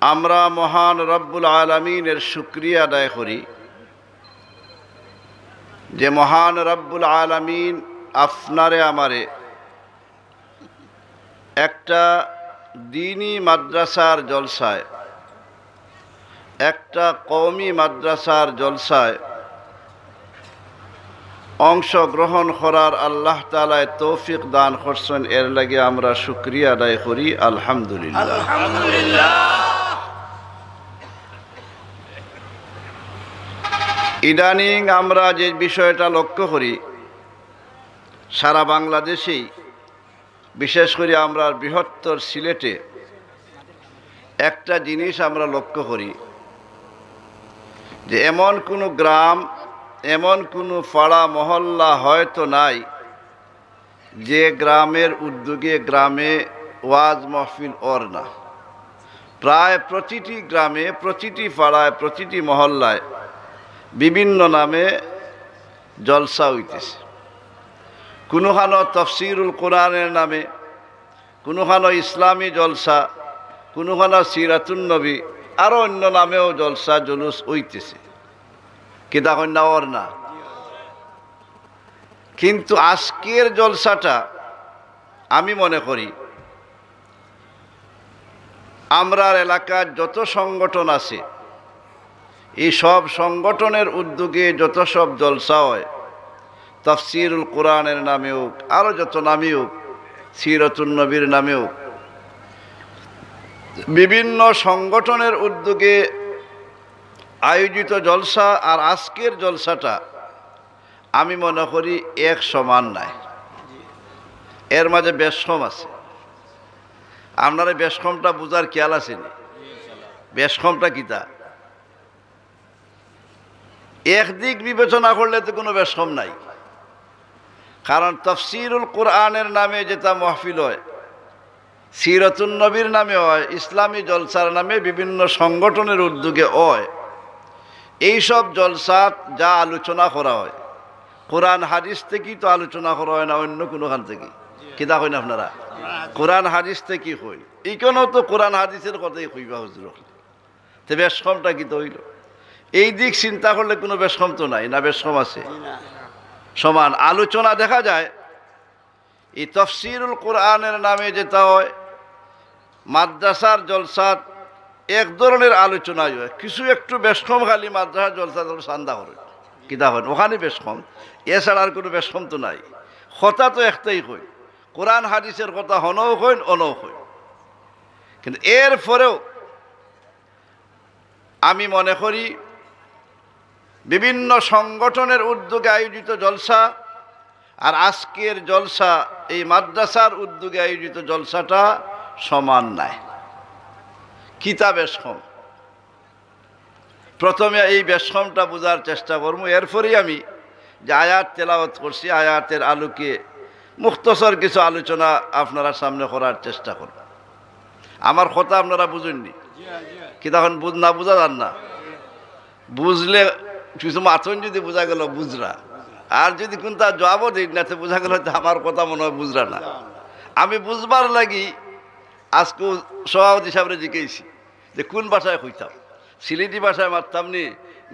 আমরা মহান রব্বুল আলামিনের শুকরিয়া আদায় করি যে মহান রব্বুল আলামিন আপনারে আমারে একটা দ্বীনি মাদ্রাসার জলসায়, একটা কওমি মাদ্রাসার জলসায় অংশগ্রহণ করার আল্লাহ তাআলায় তৌফিক দান করছেন। এর লাগে আমরা শুকরিয়া আদায় করি আলহামদুলিল্লাহ। ইদানিং আমরা যে বিষয়টা লক্ষ্য করি, সারা বাংলাদেশেই বিশেষ করে আমরা বৃহত্তর সিলেটে একটা জিনিস আমরা লক্ষ্য করি যে এমন কোনো গ্রাম, এমন কোনো পাড়া মহল্লা হয়তো নাই যে গ্রামের উদ্যোগে গ্রামে ওয়াজ মাহফিল ওর না। প্রায় প্রতিটি গ্রামে, প্রতিটি পাড়ায়, প্রতিটি মহল্লায় বিভিন্ন নামে জলসা হইতেছে। কোনোখানো তফসিরুল কোরআনের নামে, কোনোখানো ইসলামী জলসা, কোনোখানো সিরাতুন নবী, আরও অন্য নামেও জলসা জলুস হইতেছে। কিতা কন্যা ওর না। কিন্তু আজকের জলসাটা আমি মনে করি আমরার এলাকার যত সংগঠন আছে, এই সব সংগঠনের উদ্যোগে যত সব জলসা হয়, তাফসীরুল কোরআনের নামে হোক, আরও যত নামে হোক, সিরাতুন নবীর নামে হোক, বিভিন্ন সংগঠনের উদ্যোগে আয়োজিত জলসা আর আজকের জলসাটা আমি মনে করি এক সমান নাই। এর মাঝে বেশকম আছে। আপনারা বেশকমটা বুঝার খেয়াল আসেনি? বেশকমটা কিতা? একদিক বিবেচনা করলে তো কোনো বেশকম নাই। কারণ তাফসীরুল কোরআনের নামে যেটা মাহফিল হয়, সিরাতুন নবীর নামে হয়, ইসলামী জলসার নামে বিভিন্ন সংগঠনের উদ্যোগে হয়, এইসব জলসাত যা আলোচনা করা হয় কোরআন হাদিস থেকেই তো আলোচনা করা হয় না, অন্য কোনোখান থেকে। কিতা কইন আপনারা? কোরআন হাদিস থেকেই কই। এইখানেও তো কোরআন হাদিসের কথাই কইবা হুজুর। তো বেশকমটা কি তো হইল? এই দিক চিন্তা করলে কোনো বেশকম তো নাই, না বেশকম আছে? সমান আলোচনা দেখা যায়। এই তাফসীরুল কোরআনের নামে যেটা হয়, মাদ্রাসার জলসাত এক ধরনের আলোচনাই হয়। কিছু একটু বেশকম খালি মাদ্রাসার জলসা চান্দা করে কিতা হয়, ওখানে বেশকম। এছাড়া আর কোনো বেশকম তো নাই। কথা তো একটাই কই, কোরআন হাদিসের কথা হনও কইন, অনও কইন। কিন্তু এরপরেও আমি মনে করি বিভিন্ন সংগঠনের উদ্যোগে আয়োজিত জলসা আর আজকের জলসা, এই মাদ্রাসার উদ্যোগে আয়োজিত জলসাটা সমান নাই। কিতা বেশকম? প্রথমে এই বেশকমটা বোঝার চেষ্টা করবো। এরপরেই আমি যে আয়াত তেলাওয়াত করছি, আয়াতের আলোকে মুখতসর কিছু আলোচনা আপনারা সামনে করার চেষ্টা করব। আমার কথা আপনারা বুঝেননি কি? তখন না বোঝা যান না। বুঝলে কিছু মাথন যদি বোঝা গেল বুঝরা, আর যদি কোন তার জবাবও দিই না, তো বোঝা গেল আমার কথা মনে হয় বুঝরা না। আমি বুঝবার লাগি আজকে সভাপতি সাহেবরে জিজ্ঞেসি যে কোন ভাষায় কইতাম, সিলেটি ভাষায় মারতাম নি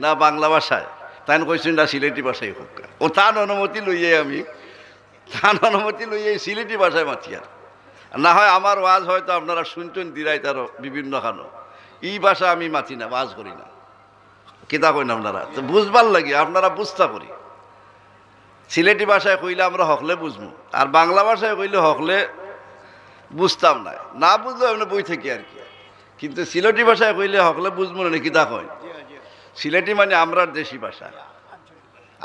না বাংলা ভাষায়? তাই কইছেন না সিলেটি ভাষায় হোক। ও তার অনুমতি লইয়ে আমি সিলেটি ভাষায় মাতি। আর না হয় আমার ওয়াজ হয়তো আপনারা শুনতেন দিরাই তারও বিভিন্ন খানো। এই ভাষা আমি মাতি না, ওয়াজ করি না। কিতা কইন আপনারা? তো বুঝবার লাগে আপনারা বুঝতা করি। সিলেটি ভাষায় কইলে আমরা হকলে বুঝবো, আর বাংলা ভাষায় কইলে হকলে বুঝতাম না। না বুঝলেও এমনি বই থাকি আর কি। কিন্তু সিলেটি ভাষায় কইলে হকলে বুঝবো না। কিতা কয়? সিলেটি মানে আমরার দেশি ভাষা,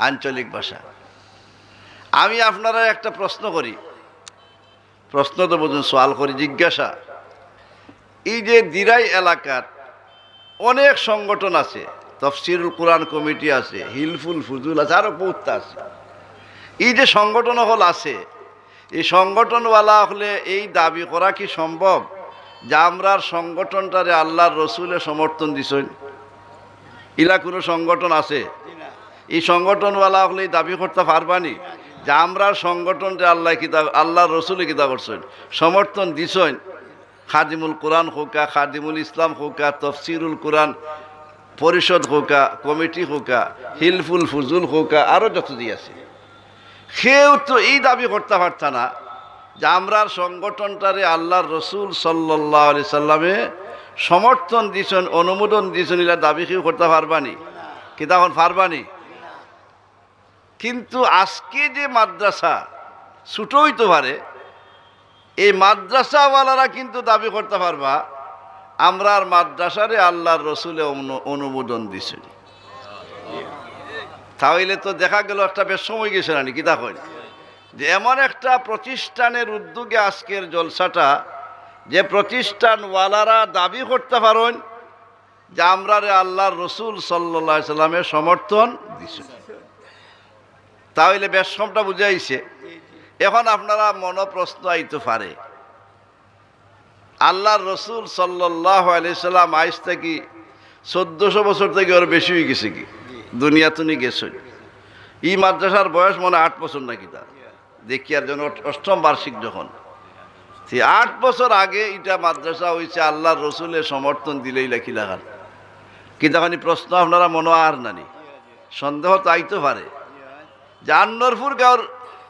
আঞ্চলিক ভাষা। আমি আপনারা একটা প্রশ্ন করি, প্রশ্ন তো বুঝুন, সওয়াল করি, জিজ্ঞাসা। এই যে দিরাই এলাকার অনেক সংগঠন আছে, তাফসীরুল কোরআন কমিটি আছে, হিলফুল ফুজুল আছে, আরও বহুত আছে। এই যে সংগঠন হল আছে, এই সংগঠনওয়ালা হলে এই দাবি করা কি সম্ভব যে আমরার সংগঠনটারে আল্লাহর রসুলে সমর্থন দিছেন? ইলা কোনো সংগঠন আছে? এই সংগঠনওয়ালা হলে এই দাবি করতে পারবানি যে আমরার সংগঠনটা আল্লাহর রসুলে কিতা করছেন, সমর্থন দিছেন? খাদিমুল কোরআন হোকা, খাদিমুল ইসলাম হোকা, তফসিরুল কোরআন পরিষদ হোকা, কমিটি হোকা, হিলফুল ফুজুল হোকা, আরও যত দিয়ে আছে। কেউ তো এই দাবি করতে পারত না যে আমরার সংগঠনটারে আল্লাহর রসুল সাল্লাল্লাহু আলাইহি সাল্লামে সমর্থন দিয়েছেন, অনুমোদন দিয়েছেন, এরা দাবি কেউ করতে পারবানি কি? তখন পারবানি। কিন্তু আজকে যে মাদ্রাসা ছোট হইতে পারে, এই মাদ্রাসাওয়ালারা কিন্তু দাবি করতে পারবা আমরার মাদ্রাসারে আল্লাহর রসুলে অনুমোদন দিছেন। তাহলে তো দেখা গেল একটা বেশ সময় গেছে না কি? তখন যে এমন একটা প্রতিষ্ঠানের উদ্যোগে আজকের জলসাটা, যে প্রতিষ্ঠানওয়ালারা দাবি করতে পারেন যে আমরারে আল্লাহর রসুল সাল্লাল্লাহু আলাইহি সাল্লামের সমর্থন দিছে, তাহলে বেশ সমটা বুঝাইছে। এখন আপনারা মনোপ্রশ্ন আইতে পারে, আল্লাহর রসুল সাল্লাল্লাহু আলাইহি সাল্লাম আইস থেকে 1400 বছর থেকে ওর বেশি হয়ে গেছে কি? দুনিয়া তুমি গেছে। এই মাদ্রাসার বয়স মনে 8 বছর নাকি? তা দেখি আর যেন 8ম বার্ষিক যখন, 8 বছর আগে এটা মাদ্রাসা হয়েছে, আল্লাহর রসুলের সমর্থন দিলেই লেখি লাগান কি? তখন প্রশ্ন আপনারা মনে আর নানি সন্দেহ তো আইতে পারে যে আন্নরপুর গাঁওর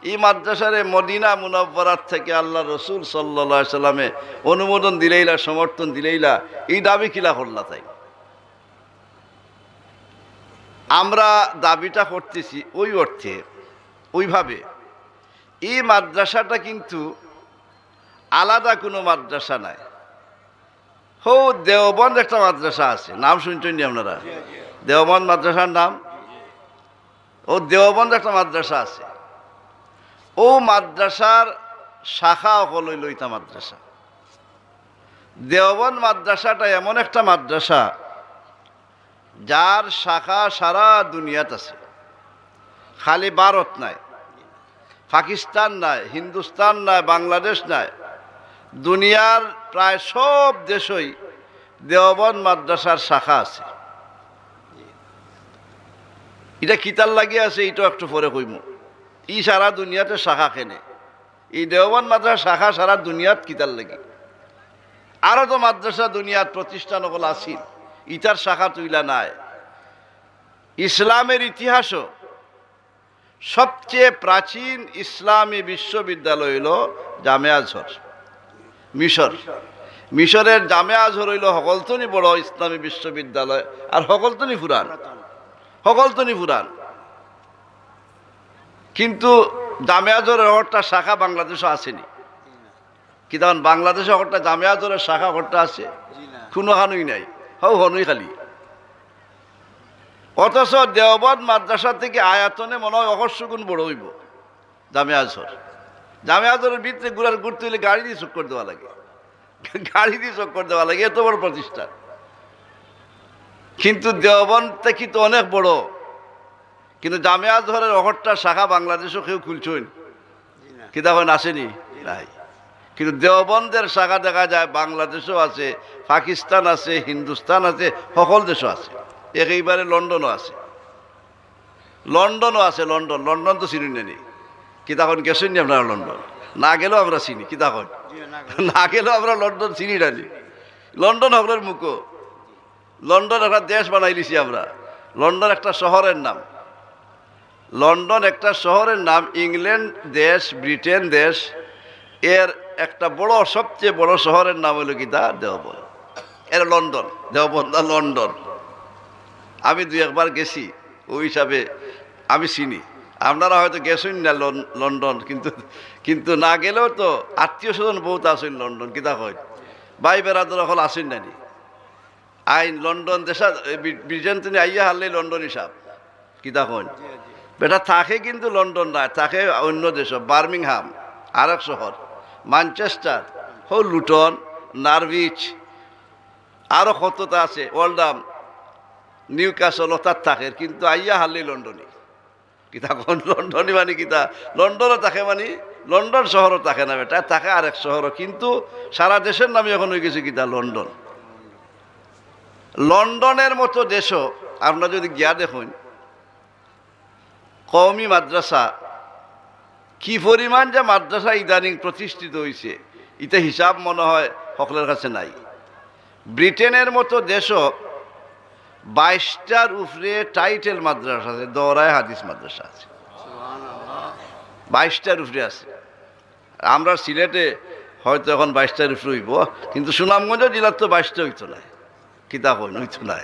এই মাদ্রাসারে মদিনা মুনাব্বরাত থেকে আল্লাহ রসুল সাল্লাল্লাহু আলাইহি সাল্লামে অনুমোদন দিলেইলা, সমর্থন দিলেইলা, এই দাবি কিলা করলা? তাই আমরা দাবিটা করতেছি ওই অর্থে, ওইভাবে এই মাদ্রাসাটা কিন্তু আলাদা কোনো মাদ্রাসা নাই। হো দেওবন্দ একটা মাদ্রাসা আছে, নাম শুনছেন নি আপনারা? দেওবন্দ মাদ্রাসার নাম, ও দেওবন্দ একটা মাদ্রাসা আছে, ও মাদ্রাসার শাখা হল লইতা মাদ্রাসা। দেওবন্দ মাদ্রাসাটা এমন একটা মাদ্রাসা যার শাখা সারা দুনিয়াত আছে, খালি ভারত নাই, পাকিস্তান নাই, হিন্দুস্তান নাই, বাংলাদেশ নাই, দুনিয়ার প্রায় সব দেশই দেওবন্দ মাদ্রাসার শাখা আছে। এটা কিতার লাগিয়ে আছে, এইটা একটু পরে কইম। ই সারা দুনিয়াতে শাখা কেনে, এই দেওবন্দ মাদ্রাসার শাখা সারা দুনিয়াত কিতার লাগে। আরও তো মাদ্রাসা দুনিয়ার প্রতিষ্ঠান ওগুলো আসিল, ইটার শাখা তুইলা নাই। ইসলামের ইতিহাসও সবচেয়ে প্রাচীন ইসলামী বিশ্ববিদ্যালয় হইল জামে আজহর, মিশর। মিশরের জামে আজহর হইল সকলতনি বড় ইসলামী বিশ্ববিদ্যালয়, আর সকলতনি পুরান, সকলতনি পুরান। কিন্তু জামে আজহরের একটা শাখা বাংলাদেশও আসেনি কি? তখন বাংলাদেশে একটা জামে আজহরের শাখা একটা আছে? কোনো হানুই নাই, হনুই খালি। অথচ দেওবন্দ মাদ্রাসা থেকে আয়াতনে মনে হয় 100 গুণ বড় হইব জামে আজহর। জামে আজহরের ভিতরে ঘুরতে হইলে গাড়ি দিয়ে চক্কর দেওয়া লাগে, গাড়ি দিয়ে চক্কর দেওয়া লাগে, এত বড় প্রতিষ্ঠান। কিন্তু দেওবন্দ থেকে তো অনেক বড়, কিন্তু জামে আজহরের অহরটা শাখা বাংলাদেশও কেউ খুলছেন কি? তখন আসেনি নাই। কিন্তু দেওবন্দের শাখা দেখা যায় বাংলাদেশও আছে, পাকিস্তান আছে, হিন্দুস্তান আছে, সকল দেশও আছে, একেবারে লন্ডনও আছে, লন্ডনও আছে। লন্ডন তো চিনি নেই কি? তখন গেছেন নি আপনারা লন্ডন? না গেলেও আমরা চিনি কি? তখন না গেলেও আমরা লন্ডন চিনি নানি। লন্ডন হকলের মুখো, লন্ডন একটা দেশ বানাই দিছি আমরা। লন্ডন একটা শহরের নাম, লন্ডন একটা শহরের নাম। ইংল্যান্ড দেশ, ব্রিটেন দেশ, এর একটা বড়, সবচেয়ে বড় শহরের নাম হলো কি? তা দেওবন্দ। এর লন্ডন, দেওবন্দ লন্ডন। আমি 2-1 বার গেছি, ওই হিসাবে আমি চিনি। আপনারা হয়তো গেছেন না লন্ডন, কিন্তু না গেলেও তো আত্মীয় স্বজন বহুত আসেন লন্ডন কি? তা হয় ভাই বেড়াদের হল আসেন নানি আইন লন্ডন দেশা ব্রিটেন তিনি আইয়া হারলে লন্ডন হিসাব কি? তা হয় বেটা থাকে, কিন্তু লন্ডন না থাকে, অন্য দেশ, বার্মিংহাম আর এক শহর, ম্যানচেস্টার, লুটন, নারভিচ, আরও কতটা আছে, ওল্ডাম, নিউ ক্যাসল, তার থাকে। কিন্তু আইয়া হারলে লন্ডনই কি? তখন লন্ডনই মানে কি? তা লন্ডনও থাকে মানে লন্ডন শহরও থাকে না বেটা, থাকে আরেক শহরও, কিন্তু সারা দেশের নামে এখন হয়ে গেছে কি? তা লন্ডন। লন্ডনের মতো দেশও আপনারা যদি গিয়া দেখুন, কওমি মাদ্রাসা কি পরিমাণ যে মাদ্রাসা ইদানিং প্রতিষ্ঠিত হয়েছে, এটা হিসাব মনে হয় সকলের কাছে নাই। ব্রিটেনের মতো দেশও 22টার উপরে টাইটেল মাদ্রাসা আছে, দৌড়ায় হাদিস মাদ্রাসা আছে, 22টার উপরে আছে। আমরা সিলেটে হয়তো এখন 22টার উপরে হইব, কিন্তু সুনামগঞ্জ জেলার তো 22টা হইতো না, কিতাব হইতো না।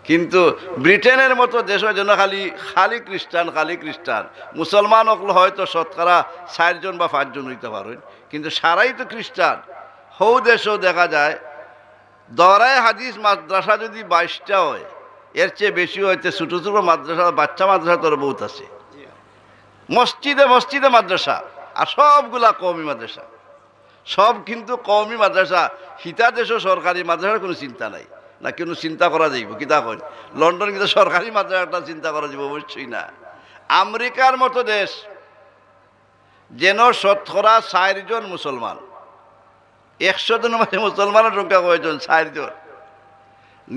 কিন্তু ব্রিটেনের মতো দেশ যেন খালি খ্রিস্টান মুসলমান হকল হয়তো শতকরা 4 জন বা 5 জন হইতে পারেন, কিন্তু সারাই তো খ্রিস্টান। হৌ দেশও দেখা যায় দরায় হাদিস মাদ্রাসা যদি 22টা হয়, এর চেয়ে বেশি হইতে ছোটো ছোটো মাদ্রাসা, বাচ্চা মাদ্রাসা তোর বহুত আছে, মসজিদে মসজিদে মাদ্রাসা, আর সবগুলা কওমি মাদ্রাসা, সব কিন্তু কওমি মাদ্রাসা। হিতা দেশও সরকারি মাদ্রাসার কোনো চিন্তা নাই, না কোনো চিন্তা করা যাইব কিতা কই? লন্ডন কিন্তু সরকারি মাদ্রাসাটা চিন্তা করা যাব অবশ্যই না। আমেরিকার মতো দেশ যেন শতকরা 4 জন মুসলমান, 100 জন মানে মুসলমানের সংখ্যা কয়জন? 4 জন।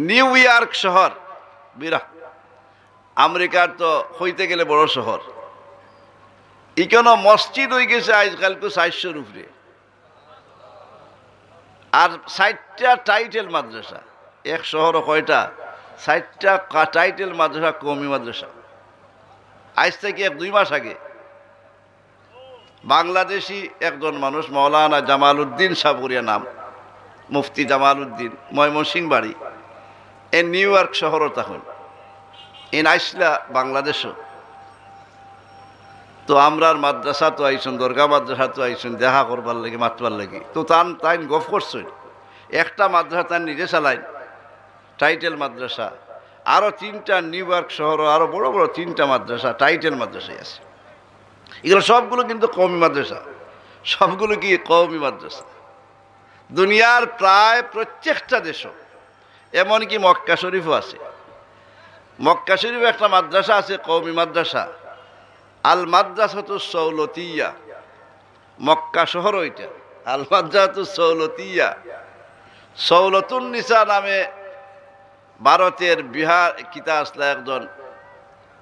নিউ ইয়র্ক শহর বিরাট, আমেরিকার তো হইতে গেলে বড় শহর, ইকেন মসজিদ হয়ে গেছে আজকালকে 400-র উপরে, আর 60টা টাইটেল মাদ্রাসা। এক শহর কয়টা? 60টা টাইটেল মাদ্রাসা, কওমি মাদ্রাসা। আজ থেকে 1-2 মাস আগে বাংলাদেশি একজন মানুষ, মৌলানা জামাল উদ্দিন সাবুরিয়া নাম, মুফতি জামাল উদ্দিন, ময়মনসিংহ বাড়ি, এ নিউ ইয়র্ক শহরও তখন এন আইসলা বাংলাদেশও। তো আমরার মাদ্রাসা তো আইসুন, দরগা মাদ্রাসা তো আইসুন দেখা করবার লাগে, মাতবার লাগে। তো তাই গফ করছেন, একটা মাদ্রাসা তার নিজে চালাইন টাইটেল মাদ্রাসা, আরও 3টা নিউ ইয়র্ক শহর, আরও বড় বড় 3টা মাদ্রাসা টাইটেল মাদ্রাসায় আছে। এগুলো সবগুলো কিন্তু কওমি মাদ্রাসা, সবগুলো কি কওমি মাদ্রাসা। দুনিয়ার প্রায় প্রত্যেকটা দেশও, এমনকি মক্কা শরীফও আছে। মক্কা শরীফে একটা মাদ্রাসা আছে, কওমি মাদ্রাসা, আল মাদ্রাসাতুস সৌলতিয়া। মক্কা শহর ওইটা, আল মাদ্রাসাতুস সৌলতিয়া। সৌলতুন নিসা নামে ভারতের বিহার কিতা আসলা একজন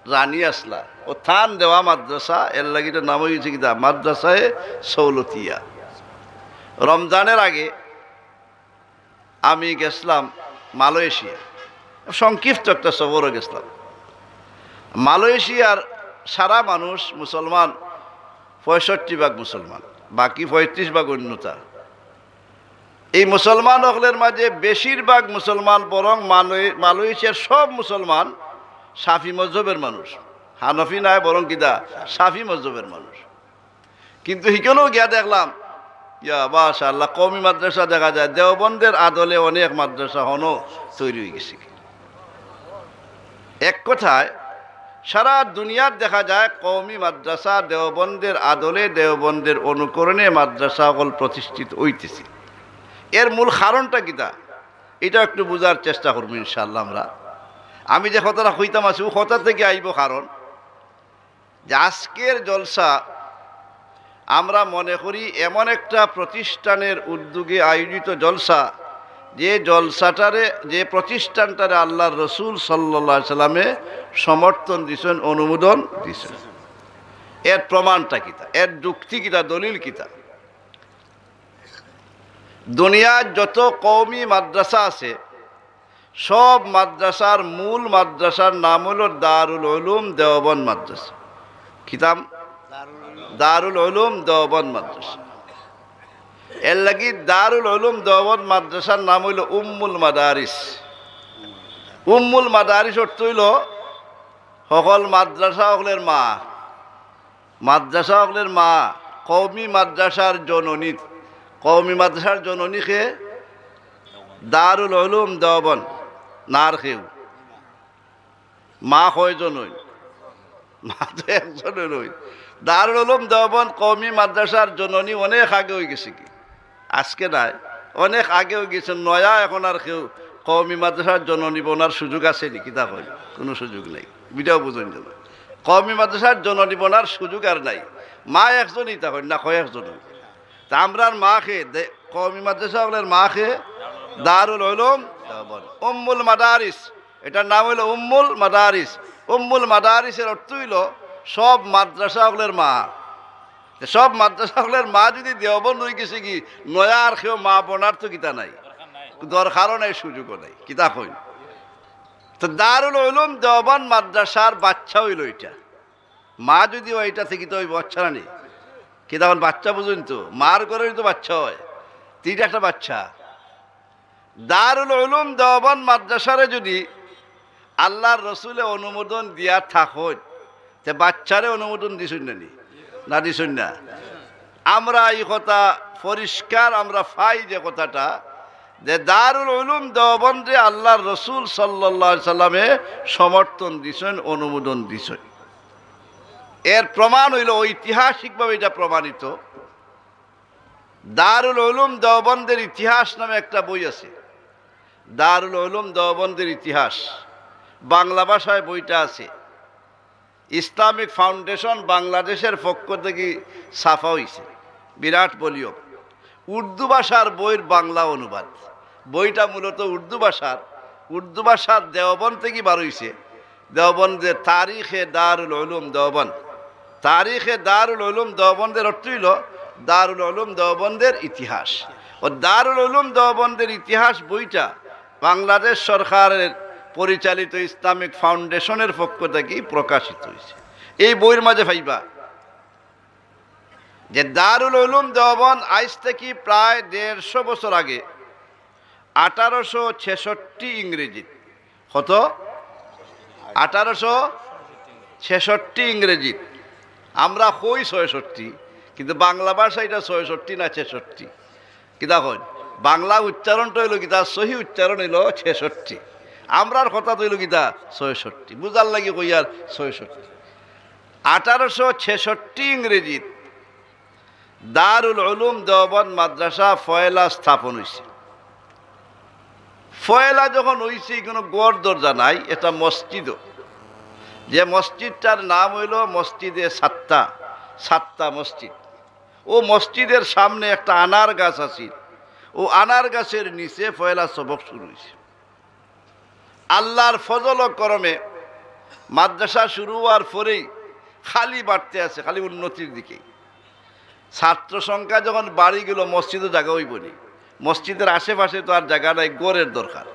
রানী আসলা, ও থান দেওয়া মাদ্রাসা, এর লাগিটা নাম হয়েছে কিতা মাদ্রাসায় সৌলতিয়া। রমজানের আগে আমি গেছিলাম মালয়েশিয়া, সংক্ষিপ্ত একটা সফরও গেছিলাম। মালয়েশিয়ার সারা মানুষ মুসলমান, 65% মুসলমান, বাকি 35% অন্যতা। এই মুসলমান হকলের মাঝে বেশিরভাগ মুসলমান, বরং মালয়েশিয়ার সব মুসলমান শাফি মজহবের মানুষ, হানফি নাই বরং কিদা শাফি মজহবের মানুষ। কিন্তু সেখানেও গিয়া দেখলাম ইয়া মাশাআল্লাহ কওমি মাদ্রাসা দেখা যায়। দেওবন্দের আদলে অনেক মাদ্রাসা হনও তৈরি হয়ে গেছে। এক কথায় সারা দুনিয়ার দেখা যায় কওমি মাদ্রাসা দেওবন্দের আদলে, দেওবন্দের অনুকরণে মাদ্রাসা সকল প্রতিষ্ঠিত হইতেছে। এর মূল কারণটা কিতা, এটা একটু বোঝার চেষ্টা করব ইনশাআল্লাহ। আমি যে কথাটা কইতাম আছি ও কথা থেকে আইব, কারণ যে আজকের জলসা আমরা মনে করি এমন একটা প্রতিষ্ঠানের উদ্যোগে আয়োজিত জলসা, যে জলসাটারে, যে প্রতিষ্ঠানটারে আল্লাহর রসুল সাল্লাল্লাহু আলাইহি সাল্লামে সমর্থন দিছেন, অনুমোদন দিছেন। এর প্রমাণটা কিতা, এর যুক্তি কিতা, দলিল কিতা? দুনিয়ার যত কওমি মাদ্রাসা আছে, সব মাদ্রাসার মূল মাদ্রাসার নাম হলো দারুল উলুম দেওবন্দ মাদ্রাসা। কিতাব দারুল উলুম দেওবন্দ মাদ্রাসা। এর লাগি দারুল উলুম দেওবন্দ মাদ্রাসার নাম হইল উম্মুল মাদারিস। উম্মুল মাদারিস অর্থ হইল সকল মাদ্রাসা সকলের মা, মাদ্রাসা সকলের মা, কওমি মাদ্রাসার জননী। কওমি মাদ্রাসার জননীকে দারুল উলুম দেওবন্দ নার খেউ। মা কয়জন হইল? মা তো একজনের হইল। দারুল উলুম দেওবন্দ কওমি মাদ্রাসার জননী অনেক আগে হয়ে গেছে, কি আজকে নাই, অনেক আগে হয়ে গেছে। নয়া এখন আর কেউ কওমি মাদ্রাসার জননী বোনার সুযোগ আছে নাকি? তা কই কোনো সুযোগ নেই, বিটাও বুঝুন যাবে। কওমি মাদ্রাসার জননী বোনার সুযোগ আর নাই। মা একজনই তা কই না, কয়েকজন। তা আমরার মা খেয়ে কওমি মাদ্রাসা হলের মা খেয়ে দারুল উলুম দেওবন্দ উম্মুল মাদারিস, এটার নাম হইল উম্মুল মাদারিস। উম্মুল মাদারিসের অর্থ হইল সব মাদ্রাসা হলের মা। সব মাদ্রাসাগুলোর মা যদি দেওবন হয়ে গেছে কি নয়া আর কেউ মা বোনার তো কিতা নাই, দরকারও নাই, সুযোগও নাই, কিতা কই। তো দারুল উলুম দেওবন মাদ্রাসার বাচ্চা হইল এটা, মা যদি ওইটা থেকে তো ওই বাচ্চা নেই, কি তখন বাচ্চা বুঝুন তো, মার করে তো বাচ্চা হয়, তিনটা একটা বাচ্চা। দারুল উলুম দেওবন মাদ্রাসারে যদি আল্লাহর রসুলে অনুমোদন দিয়া থাকত, তে বাচ্চারে অনুমোদন দিছুন না, না দিছুন না? আমরা এই কথা পরিষ্কার আমরা পাই যে কথাটা, যে দারুল উলুম দেওবন্দে আল্লাহর রসুল সাল্লাল্লাহু আলাইহি সাল্লামে সমর্থন দিছেন, অনুমোদন দিছেন। এর প্রমাণ হইল ঐতিহাসিকভাবে এটা প্রমাণিত। দারুল উলুম দেওবন্দের ইতিহাস নামে একটা বই আছে, দারুল উলুম দেওবন্দের ইতিহাস, বাংলা ভাষায় বইটা আছে। ইসলামিক ফাউন্ডেশন বাংলাদেশের পক্ষ থেকে ছাপা হয়েছে, বিরাট বলিও। উর্দু ভাষার বইয়ের বাংলা অনুবাদ, বইটা মূলত উর্দু ভাষার দেওবন্দ থেকে বার হয়েছে। দেওবন্দের তারিখে দারুল উলুম দেওবন্দ, তারিখে দারুল উলুম দেওবন্দের অর্থ হইল দারুল উলুম দেওবন্দের ইতিহাস। ও দারুল উলুম দেওবন্দের ইতিহাস বইটা বাংলাদেশ সরকারের পরিচালিত ইসলামিক ফাউন্ডেশনের পক্ষ থেকে প্রকাশিত হয়েছে। এই বইয়ের মাঝে ভাইবা যে দারুল উলুম দেওবন্দ আজ থেকে প্রায় 150 বছর আগে 1866 ইংরেজি, কত 1866 ইংরেজি, আমরা কই 66, কিন্তু বাংলা ভাষা এটা 66 না 66, কিতা কই বাংলা উচ্চারণটা হইল কিতা, সহি উচ্চারণ হইল 66, আমরার কথা তো হইল কিতা 66, বুঝার লাগে কই আর 66। 1866 ইংরেজি দারুল উলুম দেওবন্দ মাদ্রাসা ফয়লা স্থাপন হয়েছে। ফয়লা যখন হয়েছে কোনো গড় দরজা নাই, এটা মসজিদও, যে মসজিদটার নাম হইল মসজিদে সাত্তা মসজিদ। ও মসজিদের সামনে একটা আনার গাছ আছে, ও আনার গাছের নিচে ফয়লা সবক শুরু হয়েছে। আল্লাহর ফজল ও করমে মাদ্রাসা শুরু হওয়ার পরেই খালি বাড়তে আছে, খালি উন্নতির দিকে। ছাত্র সংখ্যা যখন বাড়ি গেল, মসজিদও জায়গা হইব নি, মসজিদের আশেপাশে তো আর জায়গা নাই, গড়ের দরকার।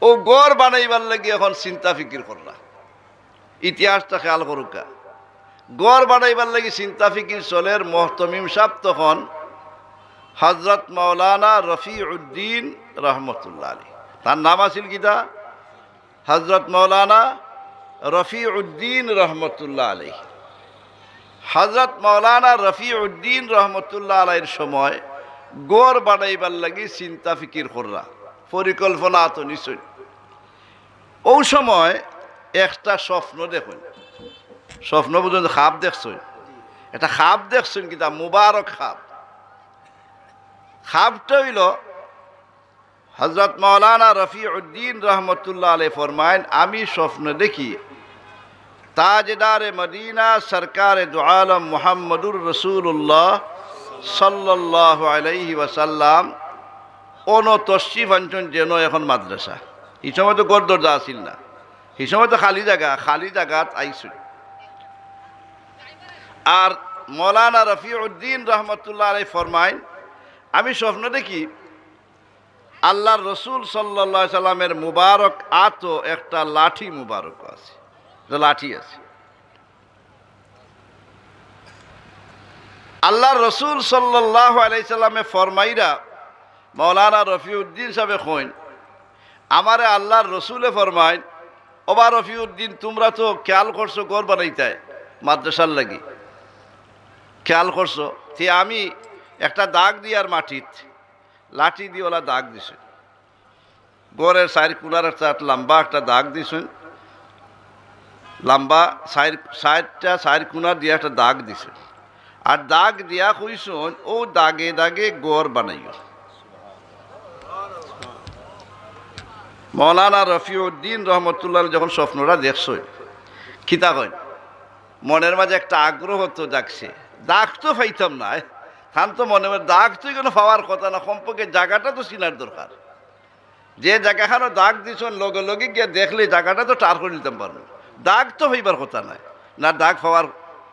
ও গড় বানাইবার লাগে এখন চিন্তা ফিকির করলা, ইতিহাসটা খেয়াল করুকা। গড় বানাইবার লাগে চিন্তা ফিকির চলের মোহতমিম সাহেব তখন হজরত মৌলানা রফিউদ্দিন রহমতুল্লাহ আলী, তার নাম আছিল কিতা, হজরত মৌলানা রফিউদ্দিন রহমতুল্লাহ আলী। হজরত মৌলানা রফিউদ্দিন রহমতুল্লাহ আলাইয়ের সময় গড় বানাইবার লাগি চিন্তা ফিকির কররা, পরিকল্পনা তো নিশ্চয়। ওই সময় একটা স্বপ্ন দেখুন, স্বপ্ন বুঝুন, খাপ দেখছেন, এটা খাপ দেখছেন কিতা, মুবারক খাপ। খাপটা হইল হজরত মৌলানা রফিউদ্দিন রহমতুল্লাহ আলাই ফরমাইন, আমি স্বপ্ন দেখি তাজদারে মদিনা সরকারে দু আলম মুহাম্মদুর রসুল্লাহ সাল্লাল্লাহু আলাইহি ওয়াসাল্লাম তশরিফ আনছেন যেন এখন মাদ্রাসা। এই সময় তো গড় দরজা আসিল না, এই সময় তো খালি জায়গাত আইসুন। আর মৌলানা রফিউদ্দিন রহমতুল্লাহ আলাই ফরমাইন, আমি স্বপ্ন দেখি আল্লাহর রসুল সাল্লাল্লাহু আলাইহি সাল্লামের মুবারক আতো একটা লাঠি মুবারক আছে, লাঠি আছে। আল্লাহর রসুল সাল্লাল্লাহু আলাইহি সাল্লামে ফরমাইরা মৌলানা রফিউদ্দিন সাহেব কইন, আমারে আল্লাহর রসুলে ফরমাইন, ওবা রফিউদ্দিন তোমরা তো খেয়াল করছো গড় বানাইতায় মাদ্রাসার লাগি, খেয়াল করছো, তে আমি একটা দাগ দিয়ার মাটিত লাঠি দিয়ে ওলা দাগ দিছে, গড়ের চার কুনার একটা লম্বা একটা দাগ দিছেন, লম্বা চার কুনার দিয়ে একটা দাগ দিছে, আর দাগ দিয়া কইসন ও দাগে দাগে গড় বানাইও। মৌলানা রফিউদ্দিন রহমতুল্লাহ যখন স্বপ্নটা দেখছই, খিতা কই মনের মাঝে একটা আগ্রহ তো জাগছে, দাগ তো পাইতাম না, খান তো মনে হয় দাগ তো কোনো পাওয়ার কথা না, কমপক্ষে জায়গাটা তো চিনার দরকার। যে জায়গাখানো দাগ দিছন লগে লগে গিয়ে দেখলে জায়গাটা তো টার করে নিতাম পারবো, দাগ তো হইবার কথা নাই, না দাগ পাওয়ার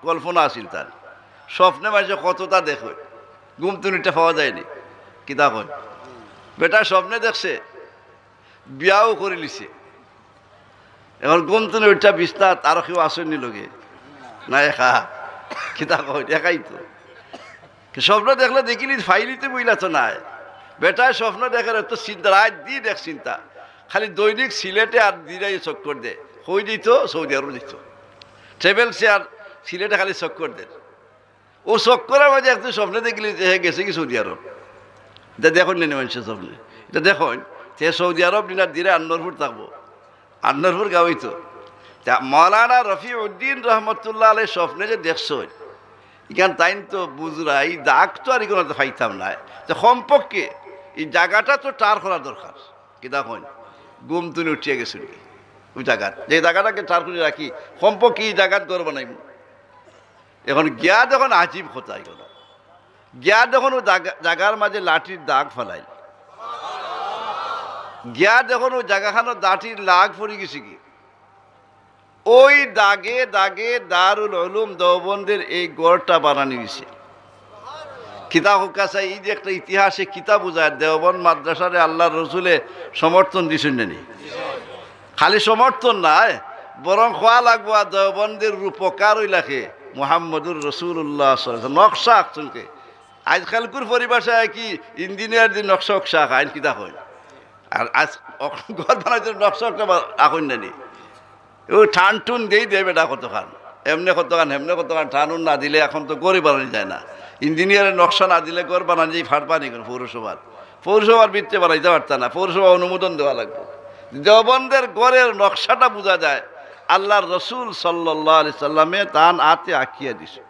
কল্পনা আসিল তার। স্বপ্নে মাঝে কতটা দেখো, ঘুম তুনিটা পাওয়া যায়নি। কিতা কয় বেটা স্বপ্নে দেখছে বিয়াও করে লিছে, এখন ঘুম তুনি ওইটা বিস্তার আরো কেউ আসেনি লোকে না, একা। কিতা কয় একাই তো। স্বপ্ন দেখলে দেখিলি ফাইলিতে বইলা তো নাই। বেটায় স্বপ্ন দেখার তো চিন্তা, রাত দিয়ে দেখ চিন্তা, খালি দৈনিক সিলেটে আর দিরাই চক্কর দে, হই দিত সৌদি আরব দিত, ট্রেভেল শেয়ার সিলেটে খালি চক্কর দে। ও চক্করের মাঝে একটু স্বপ্নে দেখলি যে গেছে কি সৌদি আরব, এটা দেখুন নেই মানুষের স্বপ্নে, এটা দেখুন সে সৌদি আরব দিনার দিনে আন্নরপুর থাকবো, আন্নরপুর গাওয়াই তো। মৌলানা রফি উদ্দিন রহমতুল্লাহ আলাই স্বপ্নে যে দেখছো এখান তাই তো বুঝরা এই দাগ তো আর এগুলো পাইতাম না, যে সম্পর্কে এই জায়গাটা তো টার করা দরকার। কি দেখুন গুম তুমি উঠিয়ে গেছিল ওই জায়গার, যে জায়গাটাকে টার করে রাখি সম্পর্কে এই জায়গাত গড় বানাইব। এখন গিয়া যখন আজীব কথা এগুলো, গিয়া যখন ও জায়গার মাঝে লাঠির দাগ ফেলাই, গিয়া যখন ও জায়গাখানো লাঠির লাগ পড়ে গেছে কি, ওই দাগে দাগে দারুল উলুম দেওবন্দের এই গড়টা বানানি হয়েছে। কিতাব কাছে এই যে একটা ইতিহাসে কিতাব বোঝায়, দেওবন্দ মাদ্রাসারে আল্লাহর রসুলে সমর্থন দিছেন না, খালি সমর্থন নাই বরং খোয়া লাগবো আর দেওবন্দের রূপকার ওই লাখে মুহাম্মদুর রসুল্লাহ নকশা আঁকছুনকে। আজকালকুর পরিভাষায় কি ইঞ্জিনিয়ার যে নকশা উকশা আঁকা আইন কিতাব হয়, আর আজ ঘর বানাইতে নকশা আঁকুন নানি, ও ঠান টুন দিয়েই দেয় বেটা কতখান, এমনি কতখান হেমনে কতখান, ঠানুন না দিলে এখন তো গড়ে বানানো যায় না। ইঞ্জিনিয়ারের নকশা না দিলে গড় বানানো যায় ফাট পানি করে পৌরসভার বৃত্তে বানাইতে পারত না, পৌরসভা অনুমোদন দেওয়া লাগবে। দেওবন্দের গড়ের নকশাটা বোঝা যায় আল্লাহর রসুল সাল্লাল্লাহু আলাইহি সাল্লামে তান হাতে আঁকিয়া দিছে।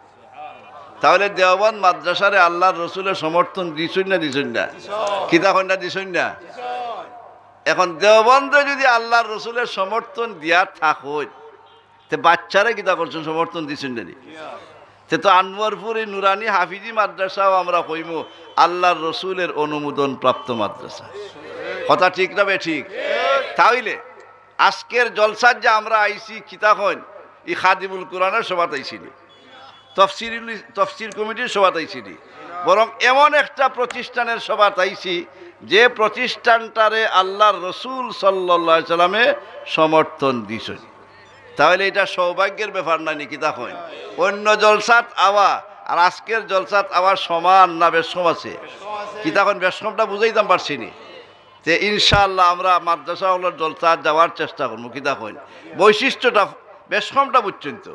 তাহলে দেওবন্দ মাদ্রাসারে আল্লাহর রসুলের সমর্থন দিছুন না দিছুন না, কিতা কন্যা দিছুন না। এখন দেওবন্দে যদি আল্লাহর রসুলের সমর্থন দিয়া থাকুন, তে বাচ্চারা কিতা করছেন সমর্থন দিচ্ছেন জানি, সে তো আনোয়ারপুরে নুরানি হাফিজি মাদ্রাসাও আমরা কইম আল্লাহর রসুলের অনুমোদন প্রাপ্ত মাদ্রাসা। কথা ঠিক না বে ঠিক? তাইলে আজকের জলসার যে আমরা আইসি কিতা হন, ই খাদিমুল কোরআনের সভাত আইসিনি, তফসির কমিটির সভাত আইসিনি, বরং এমন একটা প্রতিষ্ঠানের সভাত আইসি যে প্রতিষ্ঠানটারে আল্লাহর রসুল সাল্লাল্লাহু আলাইহি সাল্লামে সমর্থন দিছেন। তাহলে এটা সৌভাগ্যের ব্যাপার না নি কিতা হয়? অন্য জলসাত আওয়া আর আজকের জলসাত আওয়ার সমান না বেশম আছে? কিতা কোন বেশমটা বুঝাইতাম পারছি নি। যে ইনশাআল্লাহ আমরা মাদ্রাসাগুলোর জলসাত যাওয়ার চেষ্টা করবো। কিতা কইন বৈশিষ্ট্যটা বেশমটা বুঝছেন তো।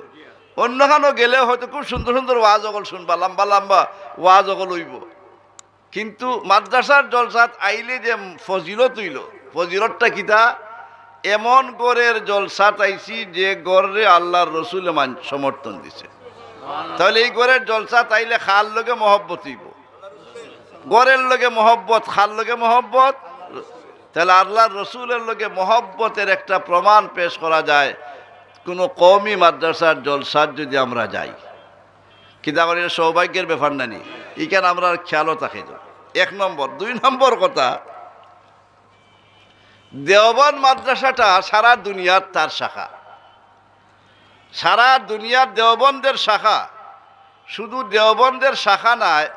অন্যখানেও গেলেও হয়তো খুব সুন্দর সুন্দর ওয়াজ অগল শুনবা, লম্বা লম্বা ওয়াজ অগল হইব, কিন্তু মাদ্রাসার জলসাত আইলে যে ফজিলত হইল, ফজিলতটা কিতা? এমন গড়ের জলসাত আইছি যে গড়ে আল্লাহর রসুলে সমর্থন দিছে। তাহলে এই গড়ের জলসাত আইলে খাল লগে মহব্বত হইব, গড়ের লগে মহব্বত, খাল লগে মহব্বত, তাহলে আল্লাহর রসুলের লগে মহব্বতের একটা প্রমাণ পেশ করা যায় কোনো কওমি মাদ্রাসার জলসাত যদি আমরা যাই। কিন্তু আমার এটা সৌভাগ্যের ব্যাপার না নি, এখানে আমরা খেয়ালও থাকে। এক নম্বর। দুই নম্বর কথা, দেওবন্দ মাদ্রাসাটা সারা দুনিয়ার তার শাখা, সারা দুনিয়ার দেওবন্দের শাখা। শুধু দেওবন্দের শাখা নয়,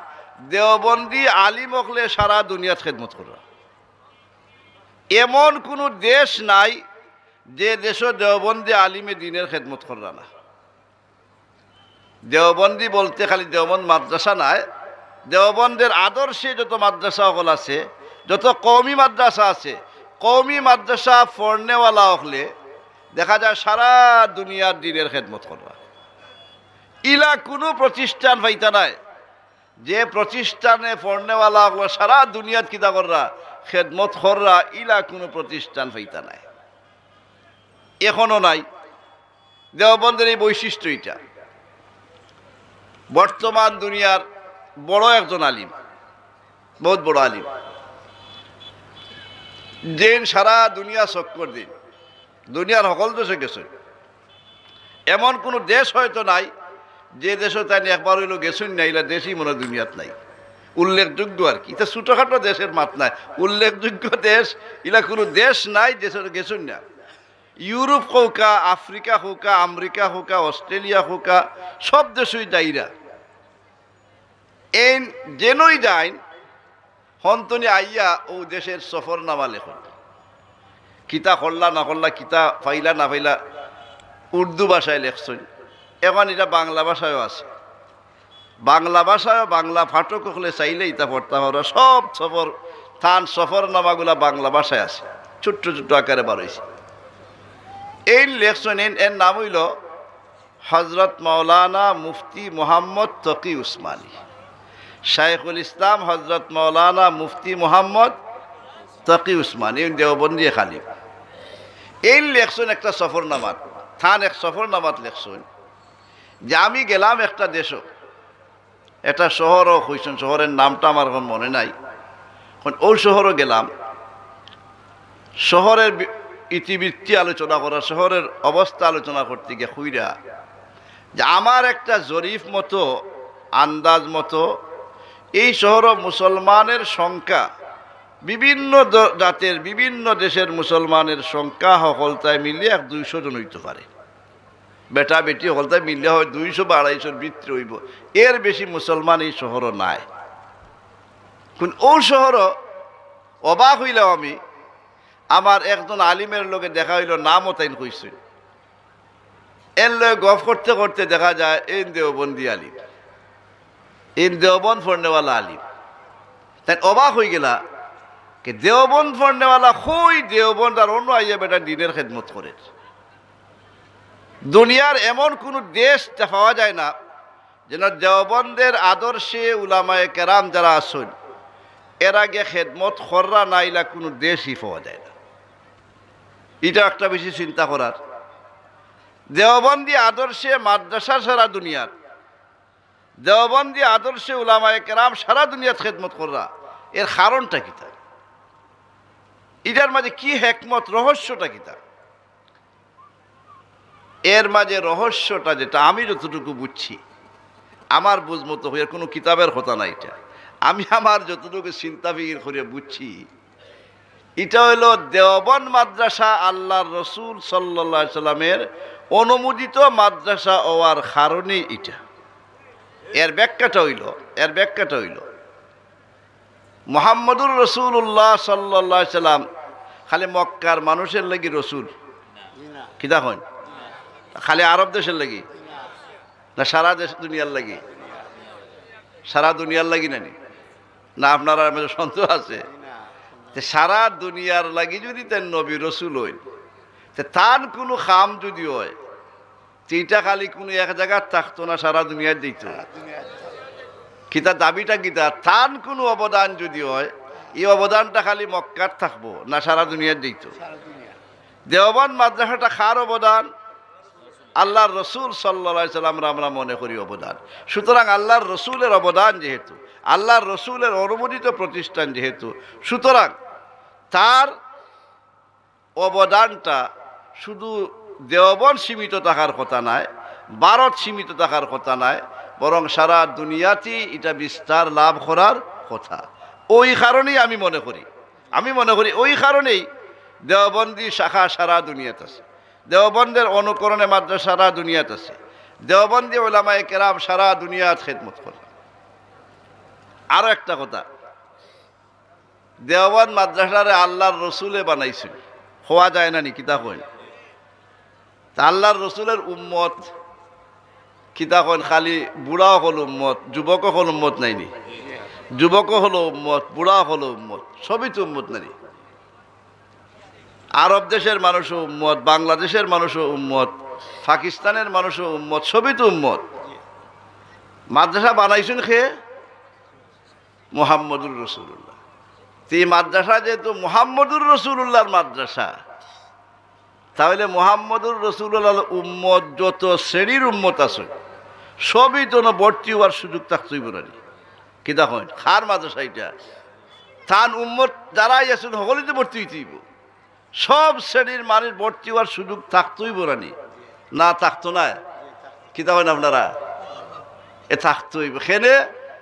দেওবন্দি আলিম হকলে সারা দুনিয়ার খেদমত করা। এমন কোনো দেশ নাই যে দেশও দেওবন্দি আলিমে দিনের খেদমত করা না। দেওবন্দি বলতে খালি দেওবন্দ মাদ্রাসা নয়, দেওবন্দের আদর্শে যত মাদ্রাসা হল আছে, যত কওমি মাদ্রাসা আছে, কওমি মাদ্রাসা পড়নেওয়ালা হলে দেখা যায় সারা দুনিয়ার দিনের খেদমত করা। ইলা কোনো প্রতিষ্ঠান পাইতা নাই যে প্রতিষ্ঠানে পড়নেওয়ালা হলো সারা দুনিয়ার কিতা কররা খেদমত কররা, ইলা কোনো প্রতিষ্ঠান পাইতা নাই, এখনো নাই। দেওবন্দের এই বৈশিষ্ট্য এটা। বর্তমান দুনিয়ার বড় একজন আলিম, বহুত বড় আলিম, যেন সারা দুনিয়া চক্কর দিন, দুনিয়ার সকল দেশে গেছেন। এমন কোনো দেশ হয়তো নাই যে দেশে তাই একবার হইলো গেছেন না, এলা দেশই মনে দুনিয়াত নাই। উল্লেখযোগ্য আর কি, এটা ছোটোখাটো দেশের মাত নাই, উল্লেখযোগ্য দেশ এলা কোনো দেশ নাই দেশের গেছেন না। ইউরোপ হোকা, আফ্রিকা হোকা, আমেরিকা হোকা, অস্ট্রেলিয়া হোকা, সব দেশই যাইরা। এই যেনই যাইন হন্তনি আইয়া ও দেশের সফরনামা লেখন, কিতা করলা না করলা, কিতা পাইলা না পাইলা উর্দু ভাষায় লেখছেন। এখন এটা বাংলা ভাষায়ও আছে, বাংলা ভাষায় বাংলা ফাটক হলে চাইলে ইতা পড়তে পারো। সব সফর থান সফরনামাগুলা বাংলা ভাষায় আছে, ছোট্ট ছোট্ট আকারে বার হয়েছে। এই লেখছেন, এর নাম হইল হজরত মৌলানা মুফতি মোহাম্মদ তকি উসমানী, শাইখুল ইসলাম হজরত মৌলানা মুফতি মোহাম্মদ তকি উসমানী, দেওবন্দি খালিম। এই লেখছেন একটা সফরনামাত, থান এক সফরনামাত লেখছেন যে আমি গেলাম একটা দেশ, একটা শহরও হইছেন, শহরের নামটা আমার এখন মনে নাই। ওই শহরও গেলাম, শহরের ইতিবৃত্তি আলোচনা করা, শহরের অবস্থা আলোচনা করতে গিয়ে খুইরা যে আমার একটা জরিফ মতো আন্দাজ মতো এই শহর মুসলমানের সংখ্যা, বিভিন্ন জাতের বিভিন্ন দেশের মুসলমানের সংখ্যা সকলতায় মিলিয়ে 200 জন হইতে পারে। বেটা বেটি সকলতায় মিললে হয় 200 বা 250 ভিতরে হইব, এর বেশি মুসলমান এই শহরও নাই। কিন্তু ও শহর অবাক হইলাম আমি, আমার একজন আলিমের লোকে দেখা হইল, নামও তাইন কইছে। এর লোক গফ করতে করতে দেখা যায় এই দেওবন্দি আলিম, এই দেওবন্দ ফোরনেওয়ালা আলিম। তাই অবাক হয়ে গেলা কে দেওবন্দ ফোরনেওয়ালা হই দেওবন্দ আর অন্য আইয়া বেটা দিনের খেদমত করে। দুনিয়ার এমন কোনো দেশ পাওয়া যায় না যেন দেওবন্দের আদর্শে উলামায়ে কেরাম যারা আসেন এর আগে খেদমত খররা নাইলা কোনো দেশই পাওয়া যায় না। এটা একটা বেশি চিন্তা করার। দেওবন্দি আদর্শে মাদ্রাসা সারা দুনিয়ার, দেওবন্দি আদর্শে উলামায়ে কেরাম সারা দুনিয়াত খেদমত করা, এর কারণটা কিতা? এটার মাঝে কি হেকমত, রহস্যটা কিতা? এর মাঝে রহস্যটা যেটা আমি যতটুকু বুঝছি, আমার বুঝ মতো হয়ে কোনো কিতাবের কথা না, এটা আমি আমার যতটুকু চিন্তা ফিকির করে বুঝছি, এটা হইল দেওবন্দ মাদ্রাসা আল্লাহর রসুল সাল্লাল্লাহু আলাইহি সাল্লামের অনুমোদিত মাদ্রাসা হওয়ার কারণে এটা। এর ব্যাখ্যাটা হইল মুহাম্মদুর রাসূলুল্লাহ সাল্লাল্লাহু আলাইহি সাল্লাম খালি মক্কার মানুষের লাগি রসুল কিতা হন? খালি আরব দেশের লাগি না সারা দেশ দুনিয়ার লাগি? সারা দুনিয়ার লাগি না আপনারা সন্দেহ আছে? সারা দুনিয়ার লাগি যদি তার নবী রসুল হইন, তার কোনো খাম যদি হয় সেইটা খালি কোনো এক জায়গায় থাকতো না, সারা দুনিয়ার দিত। কিতা দাবিটা কিতা? তার কোনো অবদান যদি হয়, এই অবদানটা খালি মক্কার থাকবো না সারা দুনিয়ার দিত? দেওবন্দ মাদ্রাসাটা কার অবদান? আল্লাহর রসুল সাল্লাল্লাহু আলাইহি সাল্লাম আমরা মনে করি অবদান। সুতরাং আল্লাহর রসুলের অবদান যেহেতু, আল্লাহর রসুলের অনুমোদিত প্রতিষ্ঠান যেহেতু, সুতরাং তার অবদানটা শুধু দেওবন্দ সীমিত থাকার কথা নয়, ভারত সীমিত থাকার কথা নয়, বরং সারা দুনিয়াতেই এটা বিস্তার লাভ করার কথা। ওই কারণেই আমি মনে করি ওই কারণেই দেওবন্দি শাখা সারা দুনিয়াতে আছে, দেওবন্দের অনুকরণে মাদ্রাসা সারা দুনিয়াতে আছে, দেওবন্দি উলামায়ে কেরাম সারা দুনিয়াত খেদমত করে। আরো একটা কথা, দেওবন্দ মাদ্রাসারে আল্লাহর রসুলে বানাইছিল, হওয়া যায় না নি? কিতা কইন? তা আল্লাহর রসুলের উম্মত কিতা কইন? খালি বুড়াও হল উম্মত, যুবকও হল উম্মত নাইনি? যুবকও হলো উম্মত, বুড়াও হলো উম্মত, সবই তো উম্মত নানি? আরব দেশের মানুষও উম্মত, বাংলাদেশের মানুষও উম্মত, পাকিস্তানের মানুষও উম্মত, সবই তো উম্মত। মাদ্রাসা বানাইছেন খেয়ে মুহাম্মদুর রাসূলুল্লাহ। এই মাদ্রাসা যেহেতু মুহাম্মদুর রাসূলুল্লাহর মাদ্রাসা, তাহলে মুহাম্মদুর রাসূলুল্লাহর উম্মত যত শ্রেণীর উম্মত আছে সবই তো ভর্তি হওয়ার সুযোগ থাকতই বলি। কি দেখেন খার মাদ্রাসা এটা, তান উম্মত যারাই আছেন সকলেই তো ভর্তি হইতেইব, সব শ্রেণীর মানুষ ভর্তি হওয়ার সুযোগ থাকতই বরানি, না থাকতো না? কি দেখেন আপনারা? এ থাকতই।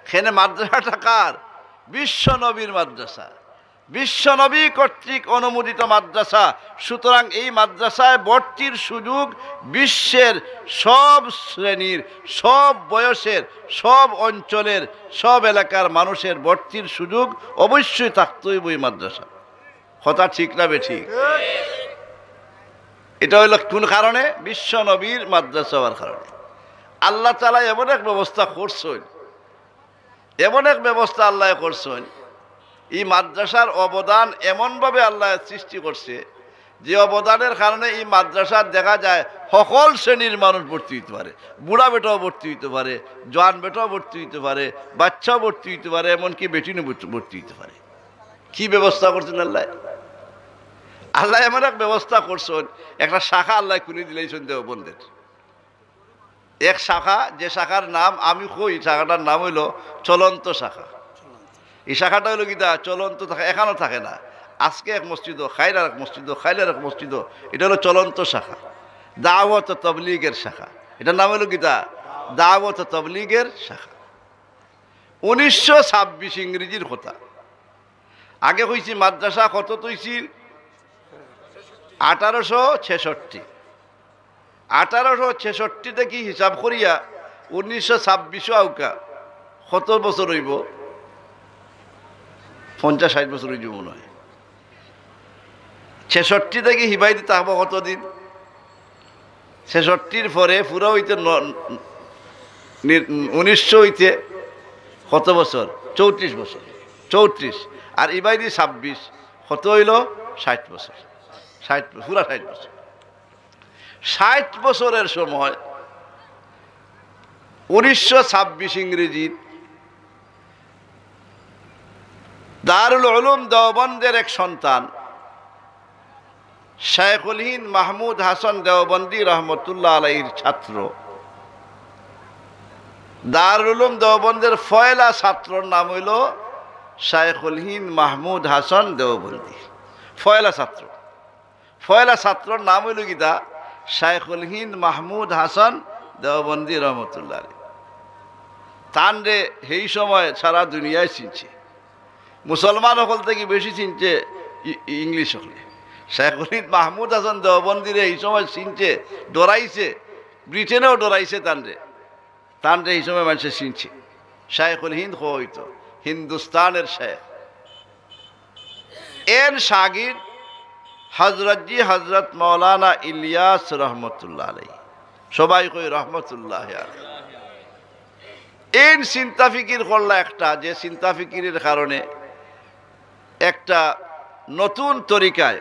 খেনে মাদ্রাসাটা কার? বিশ্ব নবীর মাদ্রাসা। বিশ্বনবী কর্তৃক অনুমোদিত মাদ্রাসা, সুতরাং এই মাদ্রাসায় ভর্তির সুযোগ বিশ্বের সব শ্রেণীর, সব বয়সের, সব অঞ্চলের, সব এলাকার মানুষের ভর্তির সুযোগ অবশ্যই থাকতেই বই মাদ্রাসা। কথা ঠিক না বেঠিক? এটা হইল কোন কারণে? বিশ্বনবীর মাদ্রাসা হওয়ার কারণে। আল্লাহ তাআলা এমন এক ব্যবস্থা করছেন, এমন এক ব্যবস্থা আল্লাহ করছেন, এই মাদ্রাসার অবদান এমনভাবে আল্লাহ সৃষ্টি করছে যে অবদানের কারণে এই মাদ্রাসার দেখা যায় সকল শ্রেণীর মানুষ ভর্তি হইতে পারে। বুড়া বেটাও ভর্তি হইতে পারে, জোয়ান বেটাও ভর্তি হইতে পারে, বাচ্চাও ভর্তি হইতে পারে, এমনকি বেটিনও ভর্তি হইতে পারে। কি ব্যবস্থা করছেন আল্লাহ? আল্লাহ এমন এক ব্যবস্থা করছেন, একটা শাখা আল্লাহ খুলে দিলেছেন দেওবন্দের। এক শাখা, যে শাখার নাম আমি কই, শাখাটার নাম হইল চলন্ত শাখা। এই শাখাটা হইল কিতা? চলন্ত থাকে, এখানেও থাকে না। আজকে এক মসজিদ, খাইলার এক মসজিদ, খাইলার এক মসজিদ, এটা হলো চলন্ত শাখা, দাওয়াত ও তবলিগের শাখা। এটার নাম হলো কিতা? দাওয়াত ও তবলিগের শাখা। 1926 ইংরেজির কথা। আগে হয়েছি মাদ্রাসা কত তৈছিল? 1866। 1866 কি হিসাব করিয়া 1926 আউকা কত বছর হইব? 50-60 বছর হইব মনে হয়। 66 থেকে হিবাই দিতে হবো কতদিন? 66-র পরে পুরো হইতে 1900 হইতে কত বছর? 34 বছর। 34 আর ইবাই দিয়ে 26 কত হইল? 60 বছর। 60, পুরা 60 বছর। 60 বছরের সময় 1926 ইংরেজির দারুল উলুম দেওবন্দের এক সন্তান শাইখুল হিন্দ মাহমুদ হাসান দেওবন্দি রহমতুল্লাহ আলাইহির ছাত্র, দারুল উলুম দেওবন্দের ফয়লা ছাত্রর নাম হইল শাইখুল হিন্দ মাহমুদ হাসান দেওবন্দি। ফয়লা ছাত্র, ফয়লা ছাত্রর নাম হইল গীতা শাইখুল হিন্দ মাহমুদ হাসান দেওবন্দি রহমতুল্লাহ আলাইহি। তানরে সেই সময় সারা দুনিয়ায় চিনছে, মুসলমান সকল থেকে বেশি চিনছে ইংলিশ হলে। শাইখুল হিন্দ মাহমুদ হাসান দেওবন্দিরে এই সময় চিনছে, ডরাইছে, ব্রিটেনেও ডরাইছে তানরে। তানরে এই সময় মানুষের চিনছে। শাইখুল হিন্দ হইতো হিন্দুস্তানের শেখ। এর শাগির হজরতজি হজরত মৌলানা ইলিয়াস রহমতুল্লাহ আলাইহি, সবাই কই রহমতুল্লাহ আলাইহি। এই চিন্তা ফিকির করলা একটা, যে চিন্তা ফিকিরের কারণে একটা নতুন তরিকায়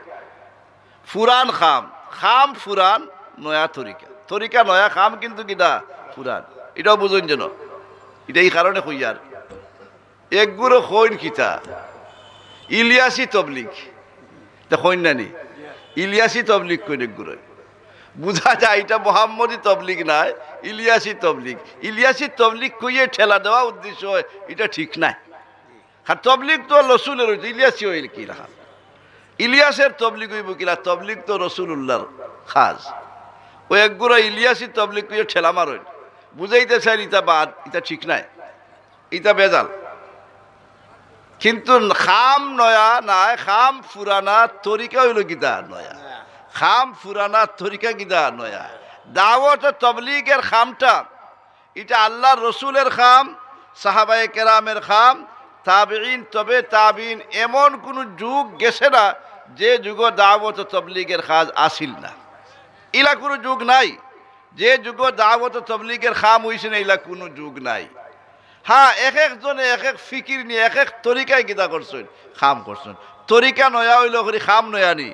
ফুরান খাম, খাম ফুরান নয়া তরিকা, তরিকা নয়া, খাম কিন্তু কিনা ফুরান। এটাও বুঝুন যেন, এটা এই কারণে কইয়ার একগুলো কইন কিতা ইলিয়াসি তবলিগ, তা কইন নানি ইলিয়াসি তবলিগ কইন একগুলো। বুঝা যায় এটা মোহাম্মদী তবলিগ নাই, ইলিয়াসি তবলিগ। ইলিয়াসি তবলিগ কইয়ে ঠেলা দেওয়া উদ্দেশ্য হয়, এটা ঠিক নাই। আর তবলিগ তো রসুলের হইতো, ইলিয়াসি হইল কি রাখা? ইলিয়াসের তবলিগ হইব কিনা? তবলিগ তো রসুল্লাহর খাস। ওই একগুলো ইলিয়াসি তবলিগ কইয়ে ঠেলা মারইন, বুঝাইতে চাই ইটা বাদ, ইটা ঠিক নাই, ইটা বেজাল। কিন্তু খাম নয়া নাই, খাম ফুরানা তরিকা হইল গীতা নয়া, খাম ফুরানা তরিকা গীতা নয়া। দাওয়াত তবলিগের খামটা এটা আল্লাহর রসুলের খাম, সাহাবায়ে কেরামের খাম, তাবিঈন, তবে তাবিঈন, এমন কোন যুগ গেছে না যে যুগ দাওয়াত তবলিগের কাজ আসিল না। ইলা কোনো যুগ নাই যে যুগ দাওয়াত তবলিগের খাম হইছে না, ইলা কোনো যুগ নাই। হ্যাঁ, এক একজনে এক এক ফিকির নিয়ে এক এক তরিকায় গীতা করছেন, খাম করছেন। তরিকা নয়া হইল করি, খাম নয়া নি,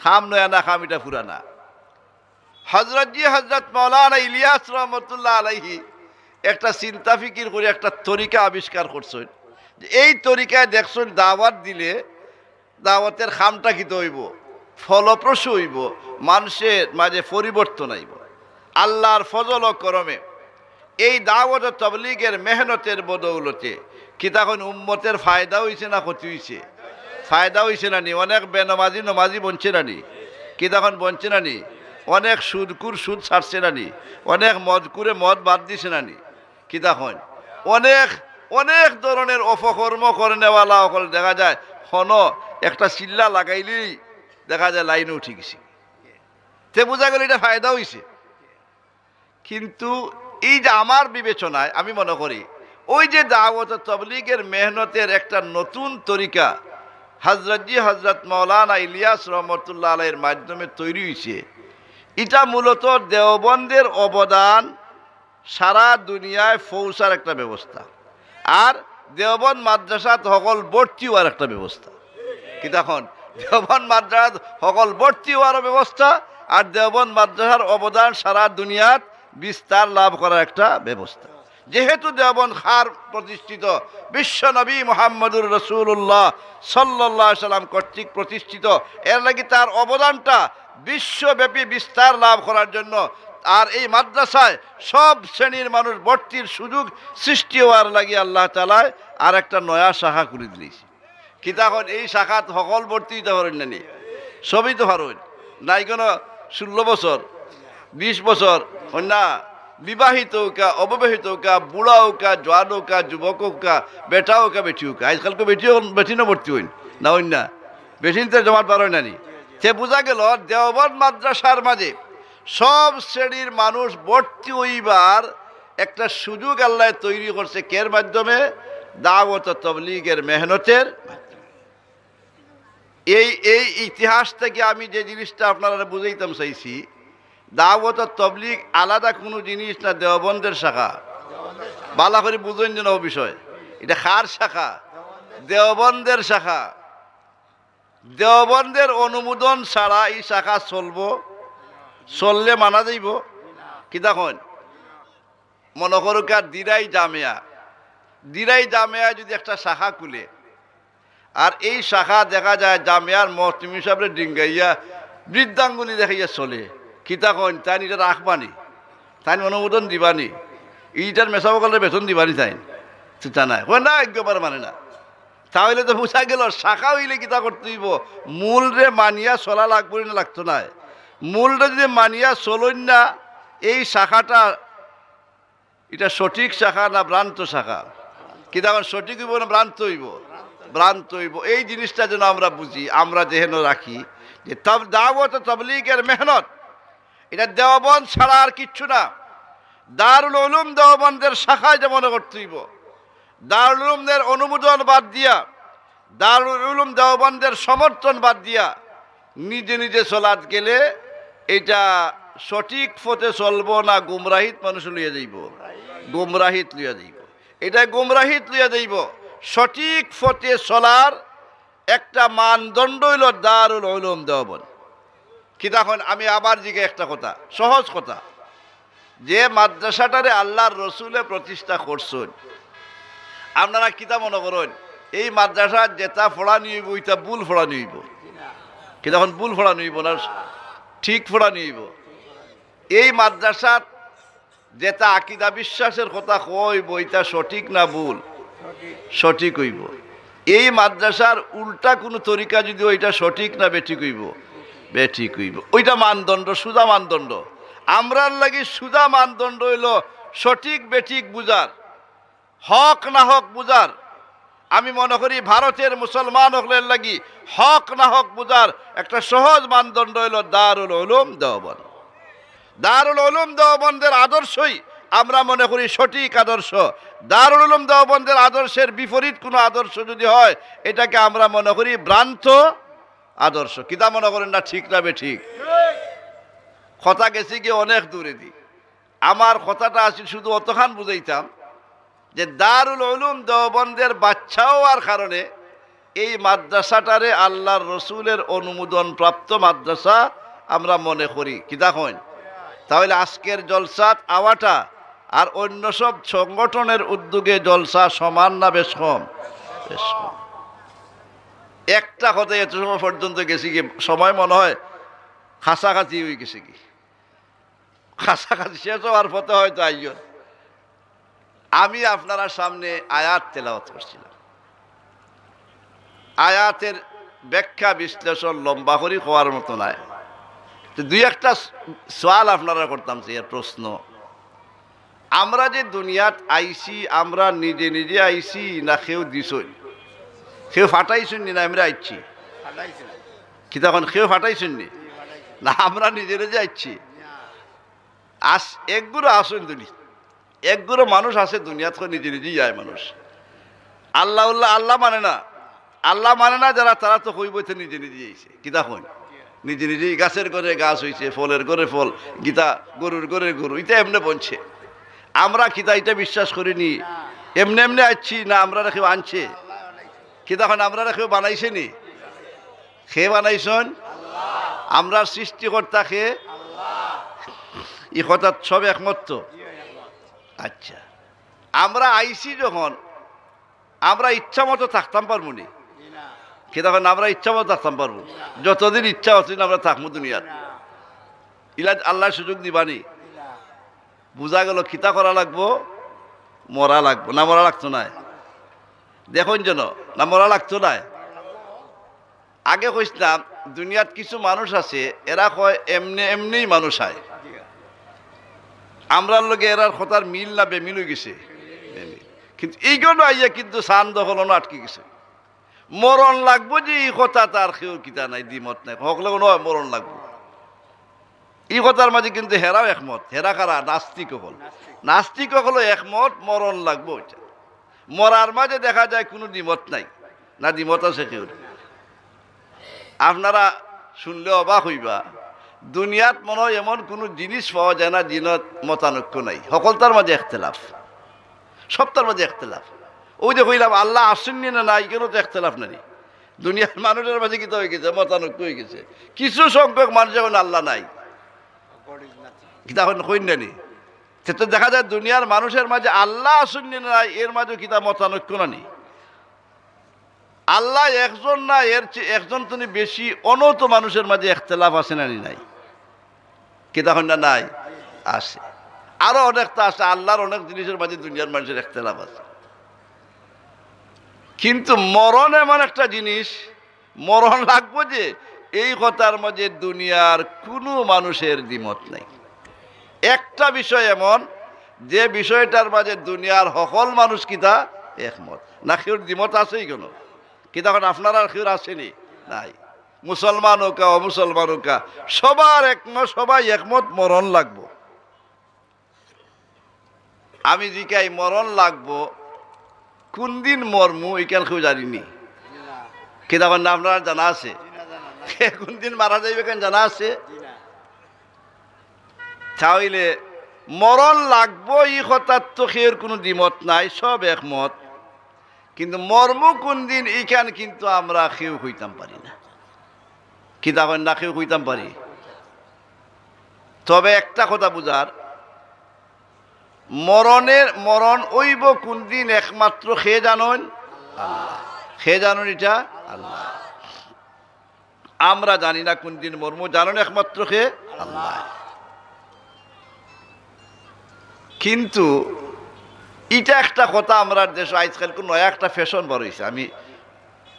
খাম নয়া না, খাম এটা পুরানা। হজরতজি হজরত মৌলানা ইলিয়াস রহমতুল্লাহ আলাইহি একটা চিন্তা ফিকির করে একটা তরিকা আবিষ্কার করছেন। এই তরিকায় দেখছেন দাওয়াত দিলে দাওয়াতের খামটা কি হইব? ফলপ্রসূ হইব, মানুষের মাঝে পরিবর্তন আইব। আল্লাহর ফজল ও করমে এই দাওয়াত তবলিগের মেহনতের বদৌলতে কি তখন উম্মতের ফায়দা হইছে না ক্ষতি হইছে? ফায়দা হইছে না নি? অনেক বেনমাজি নমাজি বনছে না নি? কি তখন বনছে না নি? অনেক সুদকুর সুদ ছাড়ছে না নি? অনেক মদকুরে মদ বাদ দিছে না নি? কি তখন অনেক অনেক ধরনের অপকর্ম করে নেওয়ালা সকল দেখা যায় হন একটা চিল্লা লাগাইলেই দেখা যায় লাইনে উঠে গেছি, তে বোঝা গেল এটা ফায়দা হয়েছে। কিন্তু এই যে আমার বিবেচনায় আমি মনে করি ওই যে দাওয়াত তাবলীগের মেহনতের একটা নতুন তরিকা হজরত মৌলানা ইলিয়াস রহমতুল্লাহ আলাইহির মাধ্যমে তৈরি হয়েছে, এটা মূলত দেওবন্দের অবদান সারা দুনিয়ায় পৌঁছার একটা ব্যবস্থা, আর দেওবন্দ মাদ্রাসাত সকল ভর্তি হওয়ার একটা ব্যবস্থা। কি তখন দেওবন্দ মাদ্রাসাত সকল ভর্তি হওয়ার ব্যবস্থা, আর দেওবন্দ মাদ্রাসার অবদান সারা দুনিয়াত বিস্তার লাভ করার একটা ব্যবস্থা। যেহেতু দেওবন্দ খার প্রতিষ্ঠিত বিশ্ব নবী মুহাম্মদুর রাসূলুল্লাহ সাল্লাল্লাহু আলাইহি সাল্লাম কর্তৃক প্রতিষ্ঠিত, এর লাগি তার অবদানটা বিশ্বব্যাপী বিস্তার লাভ করার জন্য আর এই মাদ্রাসায় সব শ্রেণীর মানুষ ভর্তির সুযোগ সৃষ্টি হওয়ার লাগি আল্লাহ তাআলা আর একটা নয়া শাখা করে দিয়েছে। কি তখন এই শাখাত সকল ভর্তি হতে পারেন না, সবই তো পারেন নাই, কোনো 16 বছর 20 বছর না, বিবাহিত হোকা অবিবাহিত হোকা, বুড়া হোকা জোয়ান হোকা, যুবক হোকা, বেটা হোকা বেটি হোকা, আজকালকে বেটিনও ভর্তি হইন না, হইন না বেটিনতে জমাত পারেন না নি। সে বোঝা গেল দেওবন্দ মাদ্রাসার মাঝে সব শ্রেণীর মানুষ ভর্তি হইবার একটা সুযোগ আল্লাহ তৈরি করছে, কের মাধ্যমে? দাওয়াত তাবলীগের মেহনতের। এই ইতিহাস থেকে আমি যে জিনিসটা আপনারা বুঝাইতাম চাইছি, দাওয়াত তাবলীগ আলাদা কোনো জিনিস না, দেওবন্দের শাখা। বালা করে বুঝেন যেন বিষয়, এটা কার শাখা? দেওবন্দের শাখা। দেওবন্দের অনুমোদন ছাড়া এই শাখা চললে মানা যাইব? কি তখন মনে করুক আর দিরাই জামিয়া যদি একটা শাখা খুলে, আর এই শাখা দেখা যায় জামিয়ার মহতিম হিসাবে ডিঙ্গাইয়া বৃদ্ধাঙ্গুলি দেখাইয়া চলে, কি তখন তাই এটা রাখবানি, তাই অনুমোদন দিবানি, এইটার মেসাবকালের বেতন দিবানি, তাই তা নাই না, একবার মানে না। তাহলে তো বোঝা গেল শাখা হইলে কিতা করতে হইব, মূলরে মানিয়া চলা লাগবো না, লাগতো না। মূলটা যদি মানিয়া চলইন না, এই শাখাটা এটা সঠিক শাখা না ভ্রান্ত শাখা? কি তখন সঠিক হইব না ভ্রান্ত হইব? ভ্রান্ত হইব। এই জিনিসটা যেন আমরা বুঝি, আমরা যেহেন রাখি যে দাওয়াত তাবলীগের মেহনত এটা দেওবন্দ ছাড়া আর কিচ্ছু না। দারুল উলুম দেওবন্দের শাখায় যে মনে করতে হইব, দারুল উলুমদের অনুমোদন বাদ দিয়া, দারুল উলুম দেওবন্দের সমর্থন বাদ দিয়া নিজে নিজে চলাত গেলে এটা সঠিক পথে চলবো না, গুমরাহিত মানুষ লইয়া যাইব, গুমরাহিত লইয়া যাইব, এটা গুমরাহিত লইয়া যাইব। সঠিক পথে চলার একটা মানদণ্ড হইল দারুল উলুম দেওবন্দ। কি তখন আমি আবার জিগে একটা কথা, সহজ কথা, যে মাদ্রাসাটারে আল্লাহর রসুলে প্রতিষ্ঠা করছেন, আপনারা কিতা মনে করেন এই মাদ্রাসা যেটা ফোড়ানি হইব ওইটা ভুল ফোড়ানি হইব? কি তখন ভুল ফোড়ানি হইব না ঠিক ফোড়ানি হইব? এই মাদ্রাসাত যেটা আকিদা বিশ্বাসের কথা কইব এটা সঠিক না ভুল? সঠিক হইব। এই মাদ্রাসার উল্টা কোনো তরিকা যদি ওইটা সঠিক না বেঠিক হইব? বেঠিক হইব। ওইটা মানদণ্ড, সুজা মানদণ্ড। আমরার লাগি সুজা মানদণ্ড হইল সঠিক বেঠিক বুঝার, হক না হক বুঝার। আমি মনে করি ভারতের মুসলমান হলের লাগি হক না হক বুঝার একটা সহজ মানদণ্ড হইল দারুল উলুম দেওবন্দ। দারুল উলুম দেওবন্দের আদর্শই আমরা মনে করি সঠিক আদর্শ। দারুল উলুম দেওবন্দের আদর্শের বিপরীত কোনো আদর্শ যদি হয়, এটাকে আমরা মনে করি ভ্রান্ত আদর্শ। কিতা মনে করেন না ঠিক না বেঠিক? কথা গেছি গিয়ে অনেক দূরে দি, আমার কথাটা আসি শুধু অতখান বুঝাইতাম যে দারুল উলুম দেওবন্দের বাচ্চা হওয়ার কারণে এই মাদ্রাসাটারে আল্লাহর রসুলের অনুমোদন প্রাপ্ত মাদ্রাসা আমরা মনে করি। কি দেখুন, তাহলে আজকের জলসাত আওয়াটা আর অন্য সব সংগঠনের উদ্যোগে জলসা সমান না বেশ কম? বেশ কম। একটা কথাই এত সময় পর্যন্ত গেছি কি, সময় মনে হয় খাঁচাখাঁচি হয়ে গেছে কি, খাঁচাখাঁচি শেষ হওয়ার পথে হয়তো আইজন। আমি আপনারা সামনে আয়াত তেলাওয়াত করছিলাম, আয়াতের ব্যাখ্যা বিশ্লেষণ লম্বা করে হওয়ার মতো নয়। দুই একটা সওয়াল আপনারা করতাম, এর প্রশ্ন, আমরা যে দুনিয়াত আইছি আমরা নিজে নিজে আইছি না কেউ দিছই? সেও ফাটাই শুননি না আমরা আইছি কি তখন সেও ফাটাই শুননি না আমরা নিজেরা যে আইছি একগুলো আসুন দুনি একগুলো মানুষ আছে দুনিয়াত নিজে নিজেই যায় মানুষ আল্লাহ আল্লাহ মানে না আল্লাহ মানে না যারা তারা তো কইবইতে নিজে নিজে আইছে কিতা কই নিজে নিজেই গাছের ঘরে গাছ হইছে ফলের ঘরে ফল গীতা গরুর ঘরে গরু এটা এমনি বলছে আমরা কিতা এটা বিশ্বাস করিনি এমনি এমনি আসছি না আমরা কেউ আনছে কিতা এখন আমরা কেউ বানাইছে নি খে বানাইছেন আমরা সৃষ্টিকর্তা খে ই কথা সব একমত তো আচ্ছা আমরা আইছি যখন আমরা ইচ্ছা মতো থাকতাম পারবো নি কি তখন আমরা ইচ্ছা মতো থাকতাম পারবো যতদিন ইচ্ছা হচ্ছে আমরা থাকবো দুনিয়ার ইলা আল্লাহ সুযোগ দিবানি বুঝা গেল খিতা করা লাগবো মরা লাগবো না মরা লাগতো না দেখুন যেন না মরা লাগতো না আগে কইছিলাম দুনিয়াত কিছু মানুষ আছে এরা কয় এমনি এমনিই মানুষ হয় আমরার লগে এরার কথার মিল না বেমিল হয়ে গেছে কিন্তু এইগুলো আইয়া কিন্তু সান দখল আটকে গেছে মরণ লাগবো যে এই কথা তার কেউ কিতা নাই দ্বিমত নাই সকলে নয় মরণ লাগবো এই কথার মাঝে কিন্তু হেরাও একমত হেরা কারা নাস্তিক হল নাস্তিক হলো একমত মরণ লাগবো ওইটা মরার মাঝে দেখা যায় কোনো দ্বিমত নাই না দ্বিমত আছে কেউ আপনারা শুনলে অবাক হইবা দুনিয়াত মনে হয় এমন কোনো জিনিস পাওয়া যায় না জিনত মতানৈক্য নাই সকলতার মাঝে একতেলাফ সবটার মাঝে একতেলাফ ওই যে কইলাম আল্লাহ আসেননি না নাই কেন তো একতেলাফ নাই দুনিয়ার মানুষের মাঝে কি হয়ে গেছে মতানৈক্য হয়ে গেছে কিছু সংখ্যক মানুষ এখন আল্লাহ নাই কিতাব কইনি সে তো দেখা যায় দুনিয়ার মানুষের মাঝে আল্লাহ আসেননি না নাই এর মাঝে কিতাব মতানৈক্য নানি আল্লাহ একজন না এর চেয়ে একজন তুমি বেশি অনত মানুষের মাঝে একতেলাফ আছে না নাই কিতাব না নাই আছে আরো অনেকটা আছে আল্লাহর অনেক জিনিসের মাঝে দুনিয়ার মানুষের একতেলাফ আছে কিন্তু মরণ এমন একটা জিনিস মরণ লাগবো যে এই কথার মাঝে দুনিয়ার কোনো মানুষের দ্বিমত নাই একটা বিষয় এমন যে বিষয়টার মাঝে দুনিয়ার সকল মানুষ কিতা একমত না কেউ দ্বিমত আছেই কেন কিতা এখন আপনারা কেউ আসেনি নাই মুসলমান হোক অমুসলমান হোক সবার একমত সবাই একমত মরণ লাগবো আমি জিকাই মরণ লাগবো কোন দিন মরমু এখান কেউ জানিনি কিতাব না আপনার জানা আছে কোন দিন মারা যাইবে কেন জানা আছে তাহলে মরণ লাগবো এই কথার তো খেয়ের কোনো দ্বিমত নাই সব একমত কিন্তু মর্ম কোন দিন এইখান কিন্তু আমরা কেউ হইতাম পারি না কিতাব না কেউ হইতাম পারি তবে একটা কথা বুঝার মরণ ওইব কোন দিন একমাত্র খেয়ে জানেন আল্লাহ খেয়ে জানেন এটা আল্লাহ আমরা জানি না কোন দিন মর্ম জানেন একমাত্র খেয়ে আল্লাহ কিন্তু এটা একটা কথা আমরা দেশ আজকাল কোন নয়া একটা ফ্যাশন বার হয়েছে আমি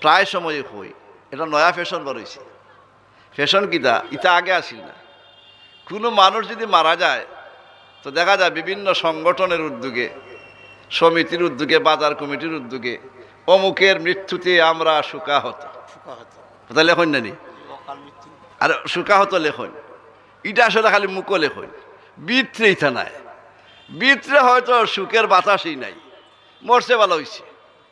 প্রায় সময় কই এটা নয়া ফ্যাশন বার হয়েছে ফ্যাশন কিটা এটা আগে আসিল না কোনো মানুষ যদি মারা যায় তো দেখা যায় বিভিন্ন সংগঠনের উদ্যোগে সমিতির উদ্যোগে বাজার কমিটির উদ্যোগে অমুকের মৃত্যুতে আমরা শোকাহত কথা লেখন নানি আর শোকাহত লেখন এটা আসলে খালি মুখ লেখন বিত্রে ইথা নাই বিত্রে হয়তো সুখের বাতাসই নাই মরছে ভালো হয়েছে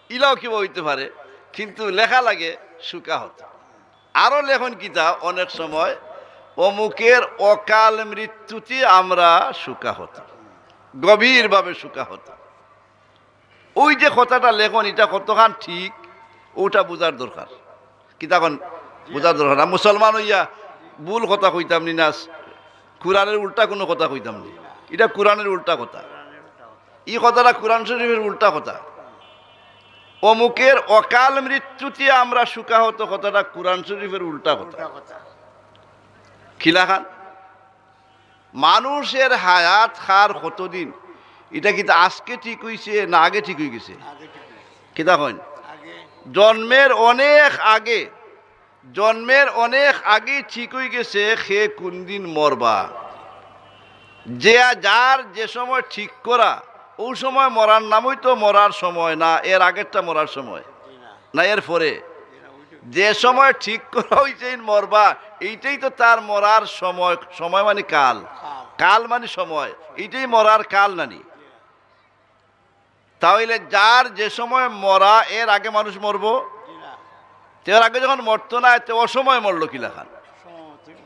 ইলাও কিবা হইতে পারে কিন্তু লেখা লাগে শোকাহত আরও লেখন কিতা অনেক সময় অমুকের অকাল মৃত্যুতে আমরা শোকাহত গভীরভাবে শোকাহত ওই যে কথাটা লেখন এটা কতখান ঠিক ওটা বোঝার দরকার কি তখন বোঝার দরকার না মুসলমান হইয়া ভুল কথা কইতাম নি না কোরআনের উল্টা কোনো কথা কইতাম নি এটা কোরআনের উল্টা কথা এই কথাটা কোরআন শরীফের উল্টা কথা অমুকের অকাল মৃত্যুতে আমরা শোকাহত কথাটা কোরআন শরীফের উল্টা কথা খিলা খান মানুষের হায়াত খার কতদিন এটা কিন্তু আজকে ঠিক হইছে না আগে ঠিক হয়ে গেছে কিতা কইন জন্মের অনেক আগে ঠিক হয়ে গেছে সে কোন দিন মরবা যে যার যে সময় ঠিক করা ওই সময় মরার নামই তো মরার সময় না এর আগেরটা মরার সময় না এর পরে? যে সময় ঠিক করা হয়েছে মরবা, এইটাই তো তার মরার সময়। সময় মানে কাল, কাল মানে সময়, এইটাই মরার কাল নানি। তাহলে যার যে সময় মরা, এর আগে মানুষ মরবো? এর আগে যখন মরতো না, এতে অসময় মরলো কি লেখান?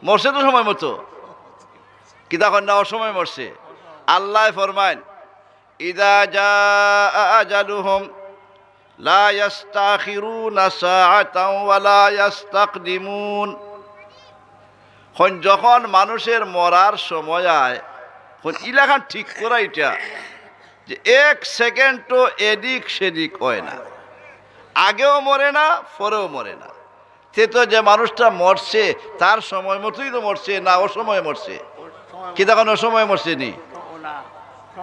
মরছে তো সময় মতো, কি তখন না অসময় মরছে। আল্লাহ ফরমাইন, ইদা জাআ আজালুহুম লা ইস্তাখিরুনা সাআতাও ওয়া লা ইস্তাকদিমুন। যখন মানুষের মরার সময় আয়, ইলাখান ঠিক করা এটা যে 1 সেকেন্ডও এদিক সেদিক হয় না, আগেও মরে না পরেও মরে না। সে তো যে মানুষটা মরছে তার সময় মতোই তো মরছে, না অসময়ে মরছে? কি তখন অসময়ে মরছে নি?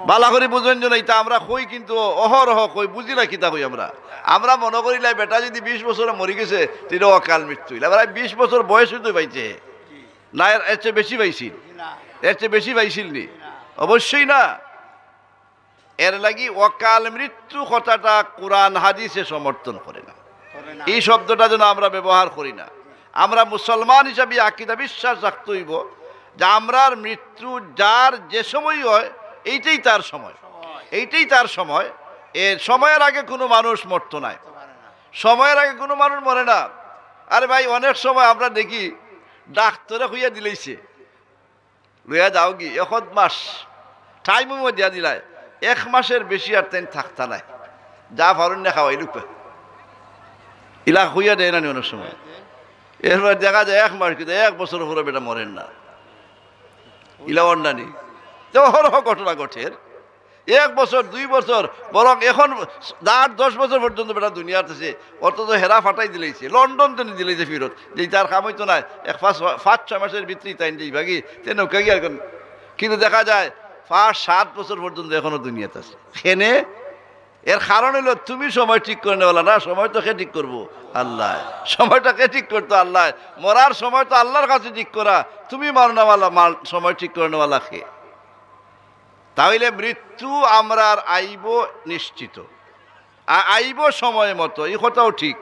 বালা করে বুঝবেন জন্য এটা আমরা কই, কিন্তু অহরহ কই, বুঝি না কিতা কই। আমরা মনে করিলাই বেটা যদি 20 বছরে মরি গেছে সেটা অকাল মৃত্যু। এবার 20 বছর বয়স হইতে পাইছে না, এর চেয়ে বেশি পাইছিল? এর চেয়ে বেশি পাইছিল নি? অবশ্যই না। এর লাগি অকাল মৃত্যু কথাটা কোরআন হাদিসে সমর্থন করে না। এই শব্দটা যেন আমরা ব্যবহার করি না। আমরা মুসলমান হিসাবে আকীদা বিশ্বাস রাখতে হইব যে আমরার মৃত্যু যার যে সময় হয় এইটাই তার সময়, এইটাই তার সময়। এর সময়ের আগে কোনো মানুষ মরতো না, সময়ের আগে কোনো মানুষ মরে না। আরে ভাই, অনেক সময় আমরা দেখি ডাক্তারে হইয়া দিলেইছে, লইয়া যাও কি 1 মাস টাইম দিয়া দিলাই, 1 মাসের বেশি আর তেন থাকতা নাই, যা ভারুন না খাওয়াই লুপে ইলা হইয়া দেয় না অনেক সময়। এরপর দেখা যায় 1 মাস, কিন্তু 1 বছর পরে বেটা মরেন না, ইলা অন্যানি তো হরহ ঘটনা ঘটের। 1 বছর 2 বছর, বরং এখন 8-10 বছর পর্যন্ত বেটা দুনিয়াতে আছে। অথচ হেরা ফাটাই দিলেইছে, লন্ডন তো দিলেইছে ফিরত, যে তার কাম হইতো না। 5-6 মাসের ভিতরেই তাই যেই ভাগি তে নৌকা গিয়ে এখন, কিন্তু দেখা যায় 5-7 বছর পর্যন্ত এখনো দুনিয়াতে আছে। হেনে এর কারণ হলো তুমি সময় ঠিক করে নেওয়ালা না, সময় তো কে ঠিক করবো? আল্লাহ। সময়টা কে ঠিক করতো? আল্লাহ। মরার সময় তো আল্লাহর কাছে ঠিক করা, তুমি মারনাওয়ালা, সময় ঠিক করে নেওয়ালা কে? তাহলে মৃত্যু আমরার আইব নিশ্চিত, আইব সময় মতো, এই কথাও ঠিক।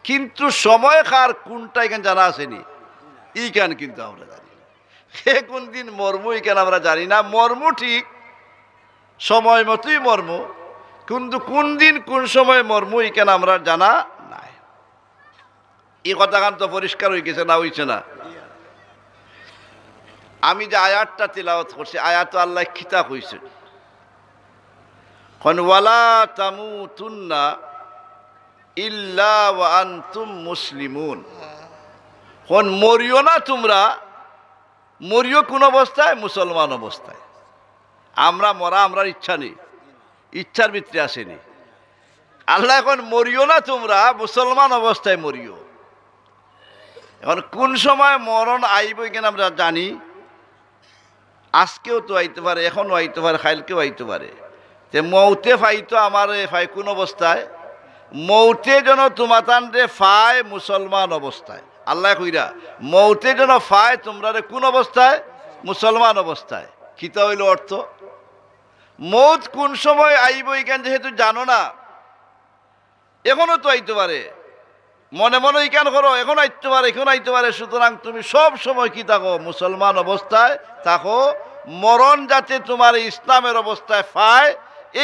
কিন্তু সময় কার কোনটা এখানে জানা আসেনি, ইখান কিন্তু আমরা জানি না। সে কোন দিন মর্ম এখানে আমরা জানি না। মর্ম ঠিক, সময় মতোই মর্ম, কিন্তু কোন দিন কোন সময় মর্ম এখানে আমরা জানা নাই। এই কথাখান তো পরিষ্কার হয়ে গেছে না, হইছে না? আমি যে আয়াতটা তিলাওয়াত করছি, আয়াত আল্লাহ খিতাব হইছে, ওয়ালা তামুতুন্না ইল্লা ওয়া আনতুম মুসলিমুন। মরিও না তোমরা, মরিও কোন অবস্থায়? মুসলমান অবস্থায়। আমরা মরা আমরার ইচ্ছা নেই, ইচ্ছার ভিতরে আসেনি। আল্লাহ এখন মরিও না তোমরা, মুসলমান অবস্থায় মরিও। এখন কোন সময় মরণ আইব এখানে আমরা জানি, আজকেও তো আইতে পারে, এখনও আইতে পারে, কালকেও আইতে পারে। তে মৌতে ফাইতো আমার ফাই কোন অবস্থায়? মৌতে যেন তোমাতান রে ফায় মুসলমান অবস্থায়। আল্লাহ কইরা মৌতে যেন ফায় তোমরা রে কোন অবস্থায়? মুসলমান অবস্থায়। খিতা হইল অর্থ, মৌত কোন সময় আইব এখান যেহেতু জানো না, এখনো তো আইতে পারে, মনে মনে ইকান করো, এখন আইতে পারে, এখন আইতে পারে। সুতরাং তুমি সব সময় কি থাকো? মুসলমান অবস্থায় থাকো। মরণ যাতে তোমার ইসলামের অবস্থায় পায়,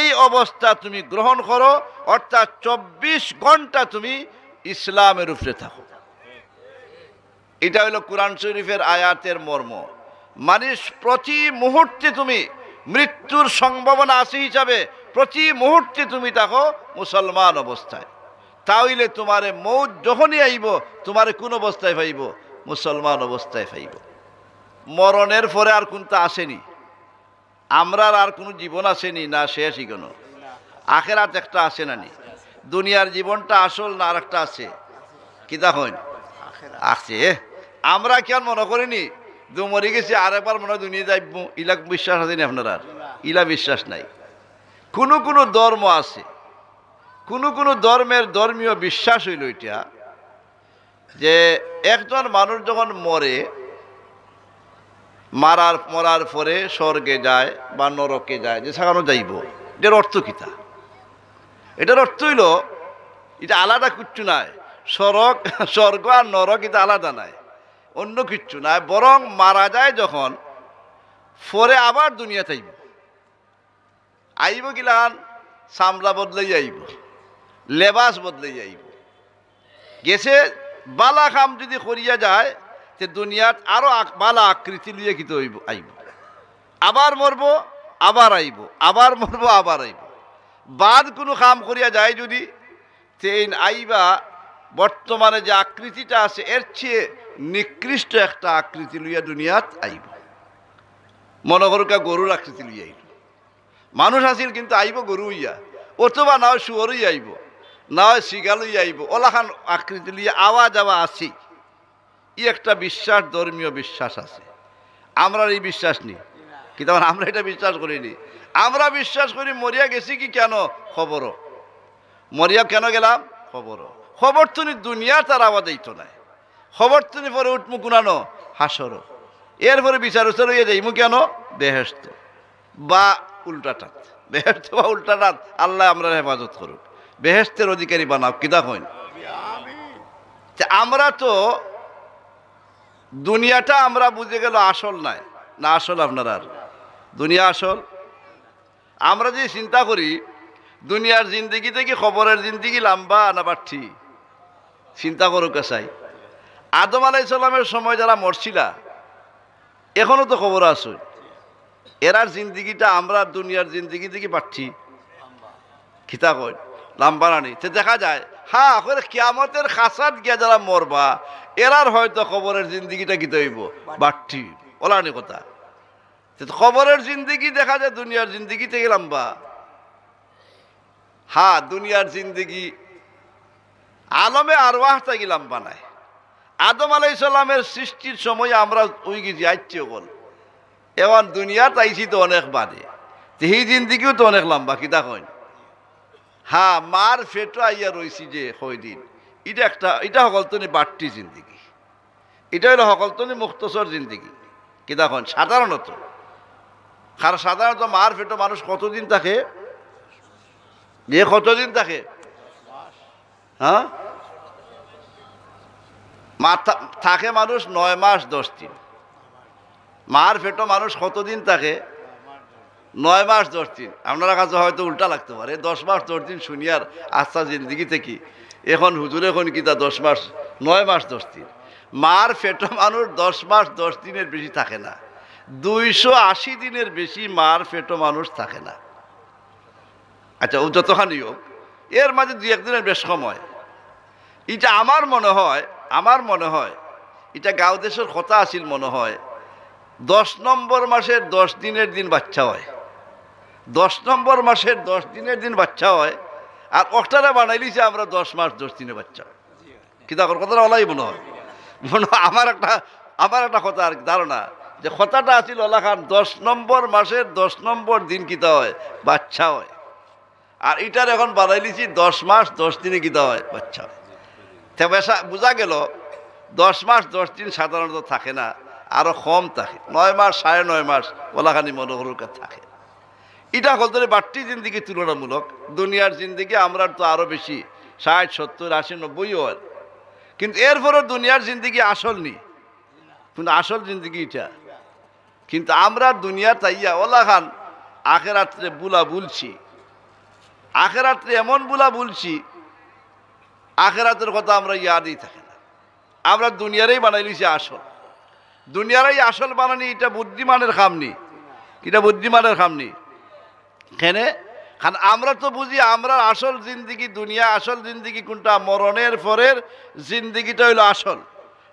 এই অবস্থা তুমি গ্রহণ করো। অর্থাৎ 24 ঘন্টা তুমি ইসলামের উপরে থাকো। এটা হলো কোরআন শরীফের আয়াতের মর্ম। মানে প্রতি মুহূর্তে তুমি, মৃত্যুর সম্ভাবনা আছে হিসাবে প্রতি মুহূর্তে তুমি থাকো মুসলমান অবস্থায়। তাহলে তোমারে মৌত যখনই আইব, তোমারে কোন অবস্থায় পাইব? মুসলমান অবস্থায় পাইব। মরণের পরে আর কোনটা আসেনি, আমরার আর কোনো জীবন আসেনি না, শেষই কোনো। আখেরাত একটা আসে না নি? দুনিয়ার জীবনটা আসল না আর একটা আছে? কি দেখুন আছে। আমরা কেন মনে করিনি মরে গেছি আর একবার মনে হয় দুনিয়া যাইব, ইলা বিশ্বাস আছে নি আপনার? আর ইলা বিশ্বাস নাই। কোনো কোনো ধর্ম আছে, কোনো কোনো ধর্মের ধর্মীয় বিশ্বাস হইল এটা যে একজন মানুষ যখন মরে, মরার পরে স্বর্গে যায় বা নরকে যায়, যে সেখানে যাইব। এটার অর্থ কিতা? এটার অর্থ হইল এটা আলাদা কিচ্ছু নাই। স্বর্গ আর নরক এটা আলাদা নাই, অন্য কিচ্ছু নাই। বরং মারা যায় যখন, পরে আবার দুনিয়াতে আইব গিলান চামড়া বদলাই আইব, লেবাস বদলাই আইব। গেছে বালা খাম যদি করিয়া যায়, তে দুনিয়াত আরো বালা আকৃতি লিয়ে কিন্তু আইব, আবার মরব, আবার আইব, আবার মরব, আবার আইব। বাদ কোনো কাম করিয়া যায় যদি, তেইন আইবা বর্তমানে যে আকৃতিটা আছে এর চেয়ে নিকৃষ্ট একটা আকৃতি লইয়া দুনিয়াত আইব। মনে করুকা গরুর আকৃতি লইয়া আইব, মানুষ আসিল কিন্তু আইব গরু হইয়া, অথবা না হয় শুয়োরই আইব, না হয় শিগালই আইব, ওলাখান আকৃতি লিয়ে আওয়া যাওয়া আসি। ই একটা বিশ্বাস, ধর্মীয় বিশ্বাস আছে। আমরা এই বিশ্বাস নেই, কিন্তু আমরা এটা বিশ্বাস করিনি। আমরা বিশ্বাস করি মরিয়া গেছি কি কেন খবরও, মরিয়া কেন গেলাম খবরও। খবর তুমি দুনিয়া তার আওয়াজ এইতো নাই, খবর তুমি পরে উঠমু কুনানো হাসরও, এরপরে বিচার উচার হইয়া যাইমু কেন বেহেশত বা উল্টাটাত। বেহেশত বা উল্টাটাত আল্লাহ আমরা হেফাজত করুক, বেহেশতের অধিকারী বানাও। কিতা কইন? আমরা তো দুনিয়াটা আমরা বুঝে গেল আসল নাই, না আসল আপনার আর দুনিয়া আসল। আমরা যে চিন্তা করি দুনিয়ার জিন্দিগি থেকে খবরের জিন্দিগি লম্বা না বাড়ছি, চিন্তা করুক চাই। আদম আলাইহিস সালামের সময় যারা মরছিলা এখনো তো খবর আছে, এরার জিন্দিগিটা আমরা দুনিয়ার জিন্দিগি থেকে পাচ্ছি খিতা কয় লম্বা রানি। তো দেখা যায় হ্যাঁ কিয়ামতের খাসাত গিয়া যারা মরবা এরার হয়তো খবরের জিন্দিগিটা কিতে হইব বাড়তি ওলানি কথা। খবরের জিন্দিগি দেখা যায় দুনিয়ার জিন্দিগি থেকে লম্বা। হ্যাঁ দুনিয়ার জিন্দিগি আলমে আরওয়াহ থেকে লম্বা নাই। আদম আলাইহিস সালামের সৃষ্টির সময় আমরা ওই গেছি আইছি বল, এখন দুনিয়া তাইছি তো অনেক বাদে, সেই জিন্দিগিও তো অনেক লম্বা। কিতা কইন? হ্যাঁ মার ফেটো আইয়া রয়েছি যে কয়দিন, এটা সকলতনি বাড়তি জিন্দিগি, এটা হলো সকলতনি মুক্তসর জিন্দিগি। কিতা কইন? সাধারণত কারণ সাধারণত মার ফেটো মানুষ কতদিন থাকে, যে কতদিন থাকে? হ্যাঁ থাকে মানুষ 9 মাস 10 দিন। মার ফেটো মানুষ কতদিন থাকে? 9 মাস 10 দিন। আপনারা কাছে হয়তো উল্টা লাগতে পারে, 10 মাস 10 দিন শুনিয়ার আস্থা জিন্দিগি থেকে এখন হুজুরে এখন কিতা 10 মাস 9 মাস 10 দিন। মার ফেটো মানুষ 10 মাস 10 দিনের বেশি থাকে না, 280 দিনের বেশি মার ফেটো মানুষ থাকে না। আচ্ছা ও যতখানি হোক, এর মাঝে 2-1 দিনের বেশ সময়। এটা আমার মনে হয় এটা গাঁও দেশের কথা আছিল মনে হয়। 10 নম্বর মাসের 10 দিনের দিন বাচ্চা হয়, 10 নম্বর মাসের 10 দিনের দিন বাচ্চা হয়, আর অক্টারে বানাইলিছে আমরা 10 মাস 10 দিনে বাচ্চা। কিন্তু এখন কথাটা ওলাই মনে হয়, আমার একটা কথা আর ধারণা যে কথাটা আছিল ওলা খান 10 নম্বর মাসের 10 নম্বর দিন কিতা হয় বাচ্চা হয়, আর এটার এখন বানাইলিছি 10 মাস 10 দিনে কিতা হয় বাচ্চা হয়। বোঝা গেল 10 মাস 10 দিন সাধারণত থাকে না, আরো কম থাকে, 9 মাস 9.5 মাস ওলাখানি মনোহরকার থাকে। এটা বলতে বাড়তি জিন্দিগি তুলনামূলক। দুনিয়ার জিন্দিগি আমরা তো আরো বেশি 60, 70, 80, 90 হয়, কিন্তু এরপরও দুনিয়ার জিন্দিগি আসল নি, কিন্তু আসল জিন্দিগি এটা। কিন্তু আমরা দুনিয়া তাইয়া ওলাখান আখেরাত্রে বুলা বলছি, আখেরাত্রে এমন বুলা বলছি আখেরাতের কথা আমরা ইয়াদই থাকে না। আমরা দুনিয়ারই বানাইলিছি আসল, দুনিয়ারই আসল বানানি। এটা বুদ্ধিমানের খামনি, এটা বুদ্ধিমানের খামনি। কেনে? কারণ আমরা তো বুঝি আমরা আসল জিন্দিগি দুনিয়া, আসল জিন্দিগি কোনটা? মরণের পরের জিন্দিগিটা হইলো আসল।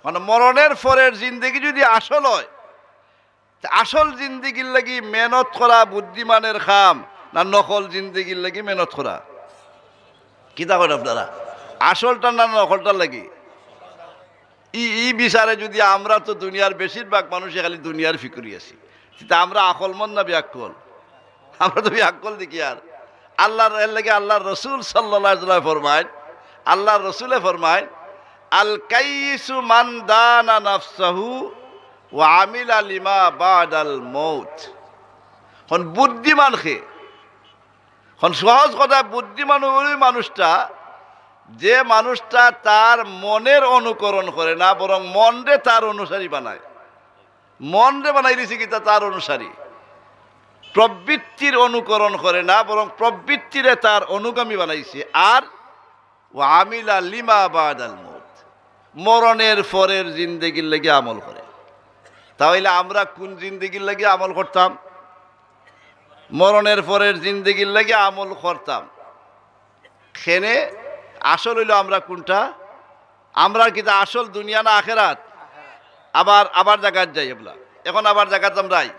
মানে মরণের পরের জিন্দিগি যদি আসল হয়, আসল জিন্দিগির লাগি মেহনত করা বুদ্ধিমানের খাম না নকল জিন্দিগির লাগি মেহনত করা? কিতা করেন আপনারা? আসলটা না নকলটার লাগি? ই বিচারে যদি আমরা তো দুনিয়ার বেশিরভাগ মানুষ খালি দুনিয়ার ফিকরি আছি, আমরা আকলমন না ব্যাকল? আমরা তো ব্যাকল দেখি। আর আল্লাহর এর লাগে আল্লাহর রসুল সাল্লাল্লাহু আলাইহি ওয়াসাল্লাম ফরমায়, আল্লাহর রসুলে ফরমায় আল কাইসু মান দানা নাফসাহু ওয়া আমিলা লিমা বাদাল মউত। কোন বুদ্ধিমান খে, কোন সহজ কথা, বুদ্ধিমান ওই মানুষটা যে মানুষটা তার মনের অনুকরণ করে না, বরং মনরে তার অনুসারী বানায়। মনরে বানাই দিছে কি তার অনুসারী। প্রবৃত্তির অনুকরণ করে না, বরং প্রবৃত্তিরে তার অনুগামী বানাইছে। আর ওয়া আমিলা লিমা বাদাল মউত, মরণের পরের জিন্দেগির লাগি আমল করে। তাহলে আমরা কোন জিন্দেগির লাগি আমল করতাম? মরণের পরের জিন্দেগির লাগি আমল করতাম। খেনে আসল হইল আমরা কোনটা? আমরা কিন্তু আসল দুনিয়া না আখেরাত? আবার জায়গাত যাই এবলা, এখন আবার জায়গাত আমরাই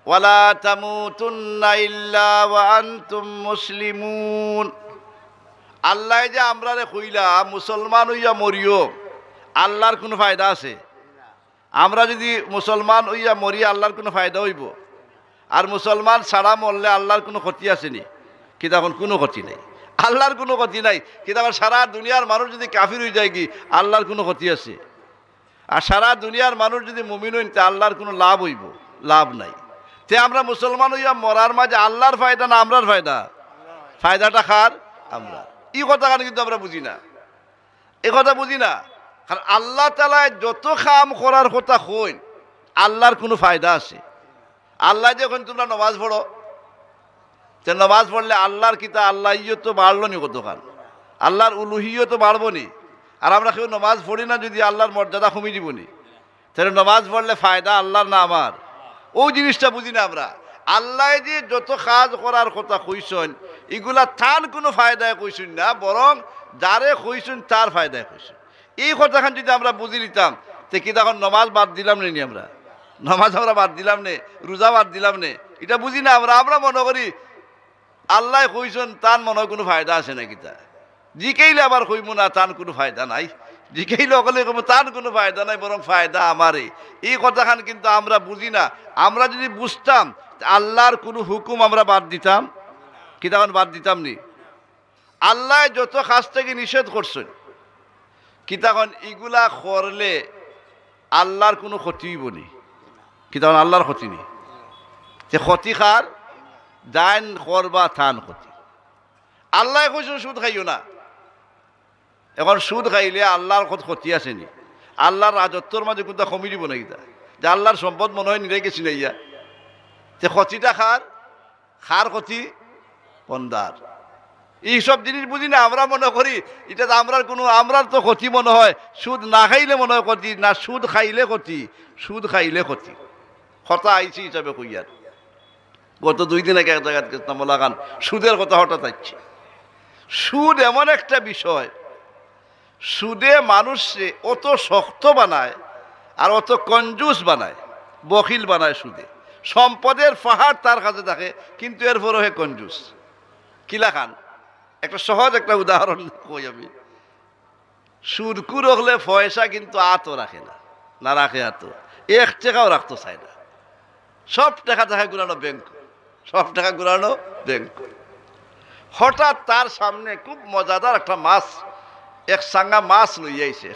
ওয়ালা তামুতুন্না ইল্লা ওয়া আনতুম মুসলিমুন। আল্লাহ যে আমরা রে কইলা মুসলমান হইয়া মরিও, আল্লাহর কোনো ফায়দা আছে? আমরা যদি মুসলমান হইয়া মরি আল্লাহর কোনো ফায়দা হইব? আর মুসলমান ছাড়া মরলে আল্লাহর কোনো ক্ষতি আসেনি? কি তখন কোনো ক্ষতি নেই, আল্লাহর কোনো ক্ষতি নাই। কিন্তু আবার সারা দুনিয়ার মানুষ যদি কাফির হয়ে যায় কি আল্লাহর কোনো ক্ষতি আছে? আর সারা দুনিয়ার মানুষ যদি মুমিন হইন তে আল্লাহর কোনো লাভ হইব? লাভ নাই। তে আমরা মুসলমান হইয়া মরার মাঝে আল্লাহর ফায়দা না আমরার ফায়দা? ফায়দাটা খার আমরা। এই কথা কিন্তু আমরা বুঝি না, এ কথা বুঝি না। কারণ আল্লাহ তাআলা যত কাম করার কথা কইন আল্লাহর কোনো ফায়দা আছে? আল্লাহ যখন তোমরা নামাজ পড়ো, তে নামাজ পড়লে আল্লাহর কিতা আল্লাহ ইয়ে তো বাড়লো নি কতখান? আল্লাহর উলুহিও তো বাড়বো নি। আর আমরা কেউ নামাজ পড়ি না যদি আল্লাহর মর্যাদা কমে দিব নি? তাহলে নামাজ পড়লে ফায়দা আল্লাহর না আমার? ওই জিনিসটা বুঝি না আমরা। আল্লাহ যে যত কাজ করার কথা কইছেন এগুলা তার কোনো ফায়দায় কইছেন না, বরং যারে কইছেন তার ফায়দায় কইছেন। এই কথাখান যদি আমরা বুঝি নিতাম তে কি তখন নামাজ বাদ দিলাম নি? আমরা নামাজ আমরা বাদ দিলাম নে, রোজা বাদ দিলাম নে, এটা বুঝি না আমরা। আমরা মনে করি আল্লাহ কইছেন তার মনে হয় কোনো ফায়দা আছে নাকি? তা জিকেইলে আবার কইব না তার কোনো ফায়দা নাই, জিকেইলে অকলে কইব তার কোনো ফায়দা নাই, বরং ফায়দা আমারই। এই কথাখান কিন্তু আমরা বুঝি না। আমরা যদি বুঝতাম আল্লাহর কোনো হুকুম আমরা বাদ দিতাম কি? তখন বাদ দিতাম নি? আল্লাহ যত কাজ থেকে নিষেধ করছেন কি তখন এগুলা করলে আল্লাহর কোনো ক্ষতি হইব নি? কি তখন আল্লাহর ক্ষতি নেই? যে ক্ষতি খার দান করবা থান ক্ষতি। আল্লাহ কইছেন সুদ খাইও না, এখন সুদ খাইলে আল্লাহর ক্ষতি আসেনি? আল্লাহর রাজত্বর মাঝে কোনটা কমি দিব নাকি? তা যে আল্লাহর সম্পদ মনে হয় নিরে গেছি নাইয়া, যে ক্ষতিটা খার ক্ষতি পন্দার। এইসব জিনিস বুঝি না। আমরা মনে করি এটা আমরার তো ক্ষতি মনে হয়। সুদ না খাইলে মনে হয় ক্ষতি, না সুদ খাইলে ক্ষতি, সুদ খাইলে ক্ষতি। কথা আইছি হিসাবে কইয়ার। গত 2 দিন আগে এক জায়গায় গেছিলাম, লাগান সুদের কথা হঠাৎ আসছে। সুদ এমন একটা বিষয়, সুদে মানুষে অত শক্ত বানায় আর অত কঞ্জুস বানায়, বখিল বানায়। সুদে সম্পদের পাহাড় তার কাছে থাকে, কিন্তু এরপরও হে কঞ্জুস। কিলা খান একটা সহজ একটা উদাহরণ কই আমি। সুদকুর হলে পয়সা কিন্তু আতও রাখে না, না রাখে আতো, 1 টাকাও রাখতে চায় না। সব টাকা টাকা ঘুরানো ব্যাংক, সব টাকা ঘুরানো ব্যাংক। হঠাৎ তার সামনে খুব মজাদার একটা মাছ, এক সাঙ্গা মাছ লই আইছে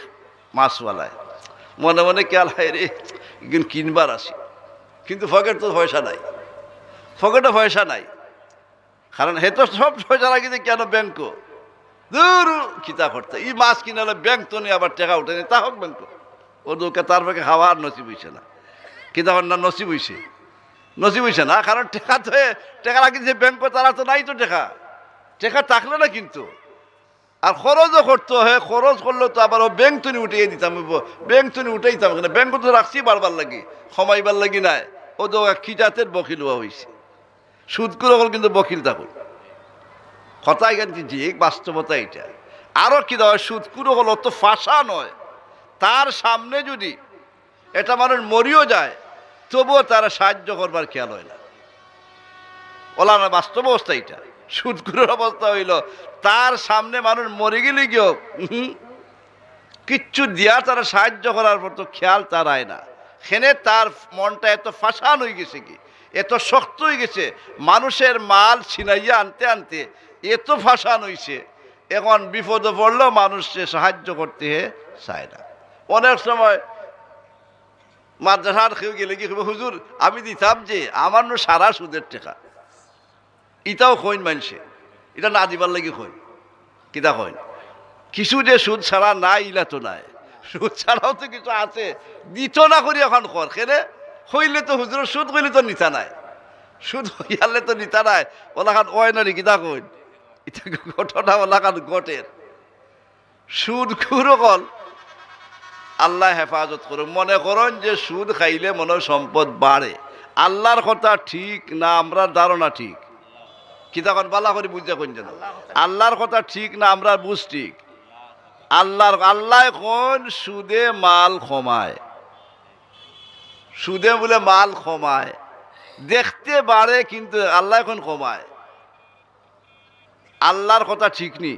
মাছওয়ালায়। মনে মনে খেয়াল হয় রে কিনবার আসি, কিন্তু পকেট তো পয়সা নাই, পকেটে পয়সা নাই। কারণ হে তো সব পয়সা রাখি কেন ব্যাংক দূর খিতা করতে। এই মাছ কিনালে ব্যাংক তো নিয়ে আবার টাকা উঠে নি, তা হোক ব্যাংক ও দোকে তার পক্ষে খাওয়া আর নসিব হইছে না। কি তখন না নসিব হইছে? নসিব হইছে না, কারণ টাকা তো টাকা রাখিছে ব্যাংক, তারা তো নাই তো টাকা। টাকা থাকলে না কিন্তু আর খরচও করতে হয়, খরচ করলেও তো আবার ও ব্যাংক তো উঠিয়ে দিতাম, ব্যাংক তো উঠে দিতাম না, ব্যাংক তো রাখছি বারবার লাগি, সময়বার লাগি নাই। ও তো কি জাতের বকিল হওয়া হয়েছে। সুদ করে কিন্তু বকিল থাকুন, কথা এখান যে বাস্তবতা এটা। আরও কি দেওয়া সুদ করে হলো তো ফাঁসা নয়, তার সামনে যদি এটা মানুষ মরিও যায় তবুও তারা সাহায্য করবার খেয়াল হয় না। ওলা না বাস্তব অবস্থা এটা। সুদকুরের অবস্থা হইল তার সামনে মানুষ মরে গেলে গিয়েও কিচ্ছু দিয়া তারা সাহায্য করার মতো খেয়াল তার আয় না। সেনে তার মনটা এত ফাঁসান হয়ে গেছে, কি এত শক্ত হয়ে গেছে, মানুষের মাল ছিনাইয়া আনতে আনতে এত ফাঁসান হয়েছে, এখন বিপদে পড়লেও মানুষকে সাহায্য করতে চায় না। অনেক সময় মাদ্রাসার কেউ গেলে কি হুজুর আমি দিতাম যে আমার সারা সুদের টাকা, এটাও কইন মানছে, এটা না দিবার লাগি কইন, কিতা কইন কিছু যে সুদ ছাড়া নাই ইলা তো নাই, সুদ ছাড়াও তো কিছু আছে, দিত না করি এখন কর খেলে হইলে তো হুজুর সুদ কইলে তো নিতা নাই, সুদ হইয়ালে তো নিতা নাই, ওলাখান ওয় নারি কিতা কইন এটা ঘটনা ওলাখান ঘটের। সুদ খুরকল আল্লাহ হেফাজত করুন। মনে করেন যে সুদ খাইলে মনে সম্পদ বাড়ে, আল্লাহর কথা ঠিক না আমরা ধারণা ঠিক? কিতা কন বালা করে বুঝতে কোন যেন আল্লাহর কথা ঠিক না আমরা বুঝ ঠিক? আল্লাহ কোন সুদে মাল ক্ষমায়, সুদে বলে মাল ক্ষমায়, দেখতে বাড়ে কিন্তু আল্লাহ এখন ক্ষমায়। আল্লাহর কথা ঠিক নি।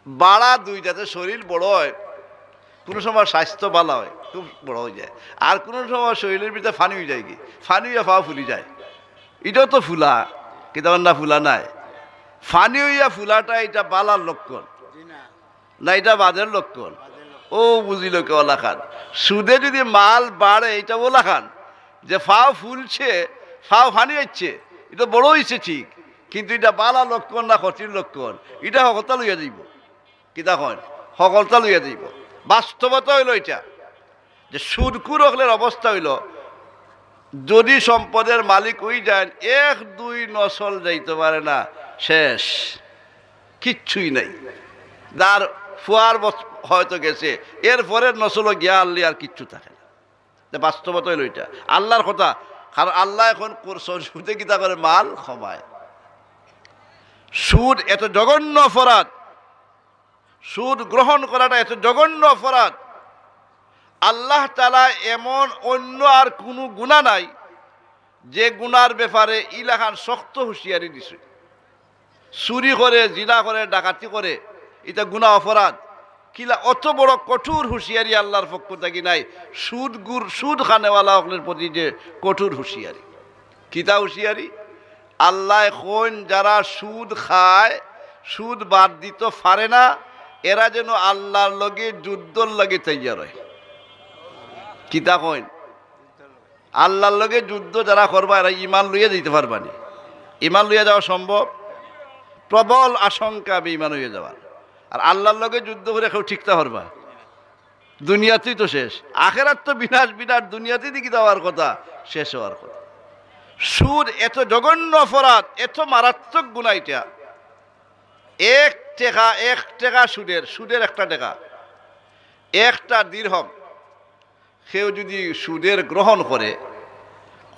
বাড়া দুইটাতে শরীর বড় হয়, কোনো সময় স্বাস্থ্য ভালো হয়, খুব বড় হয়ে যায়, আর কোনো সময় শরীরের ভিতরে ফানি হয়ে যায়, কি ফানি হইয়া পা ফুলি যায়। এটাও তো ফুলা, কিন্তু না ফুলা নাই, ফানি হইয়া ফুলাটা এটা বালার লক্ষণ না, এটা বাদের লক্ষণ। ও বুঝিল কে ওলা খান, সুদে যদি মাল বাড়ে এটা ওলা খান যে ফাও ফুলছে, ফাও ফানি হচ্ছে, এটা বড় হয়েছে ঠিক, কিন্তু এটা বালা লক্ষণ না ক্ষতির লক্ষণ, এটা সকলতা লইয়া যাইব। কিতা কন সকলতা লইয়া যাইব। বাস্তবতা হইল এটা যে সুদখুর হলের অবস্থা হইল, যদি সম্পদের মালিক হয়ে যান এক দুই নসল যাইতে পারে না, শেষ, কিচ্ছুই নাই। যার ফুয়ার হয়তো গেছে, এরপরের নসলও গিয়া আল্লি আর কিচ্ছু থাকে না। বাস্তবতা হইল এটা আল্লাহর কথা। কারণ আল্লাহ এখন সুদে কিতা করে মাল ক্ষমায়। সুদ এত জঘন্য অপরাধ, সুদ গ্রহণ করাটা এত জঘন্য অপরাধ। আল্লাহ তাআলা এমন অন্য আর কোনো গুনাহ নাই যে গুনার ব্যাপারে ইলাখান শক্ত হুঁশিয়ারি দিছে। চুরি করে, জিনা করে, ডাকাতি করে, এটা গুনাহ অপরাধ, কিলা অত বড় কঠোর হুঁশিয়ারি আল্লাহর পক্ষ থেকে নাই। সুদ খানেওয়ালা হকলের প্রতি যে কঠোর হুঁশিয়ারি, কিতা হুঁশিয়ারি? আল্লাহ কোন যারা সুদ খায়, সুদ বাদ দিতে পারে না, এরা যেন আল্লাহর লগে যুদ্ধর লগে তৈয়ার হয়। কিতা কইন? আল্লাহর লগে যুদ্ধ যারা করবা এরা ইমান লইয়া দিতে পারবানি। ইমান লইয়া যাওয়া সম্ভব? প্রবল আশঙ্কা বেঈমান হয়ে যাওয়ার। আর আল্লাহর লগে যুদ্ধ করে কেউ ঠিকতে পারবা? দুনিয়াতেই তো শেষ, আখেরাত তো বিনাশ বিনাশ, দুনিয়াতেই দিকে যাওয়ার কথা, শেষ হওয়ার কথা। সুদ এত জঘন্য অপরাধ, এত মারাত্মক গুনাহ এটা। এক টাকা সুদের একটা টাকা, একটা দিরহম কেউ যদি সুদের গ্রহণ করে,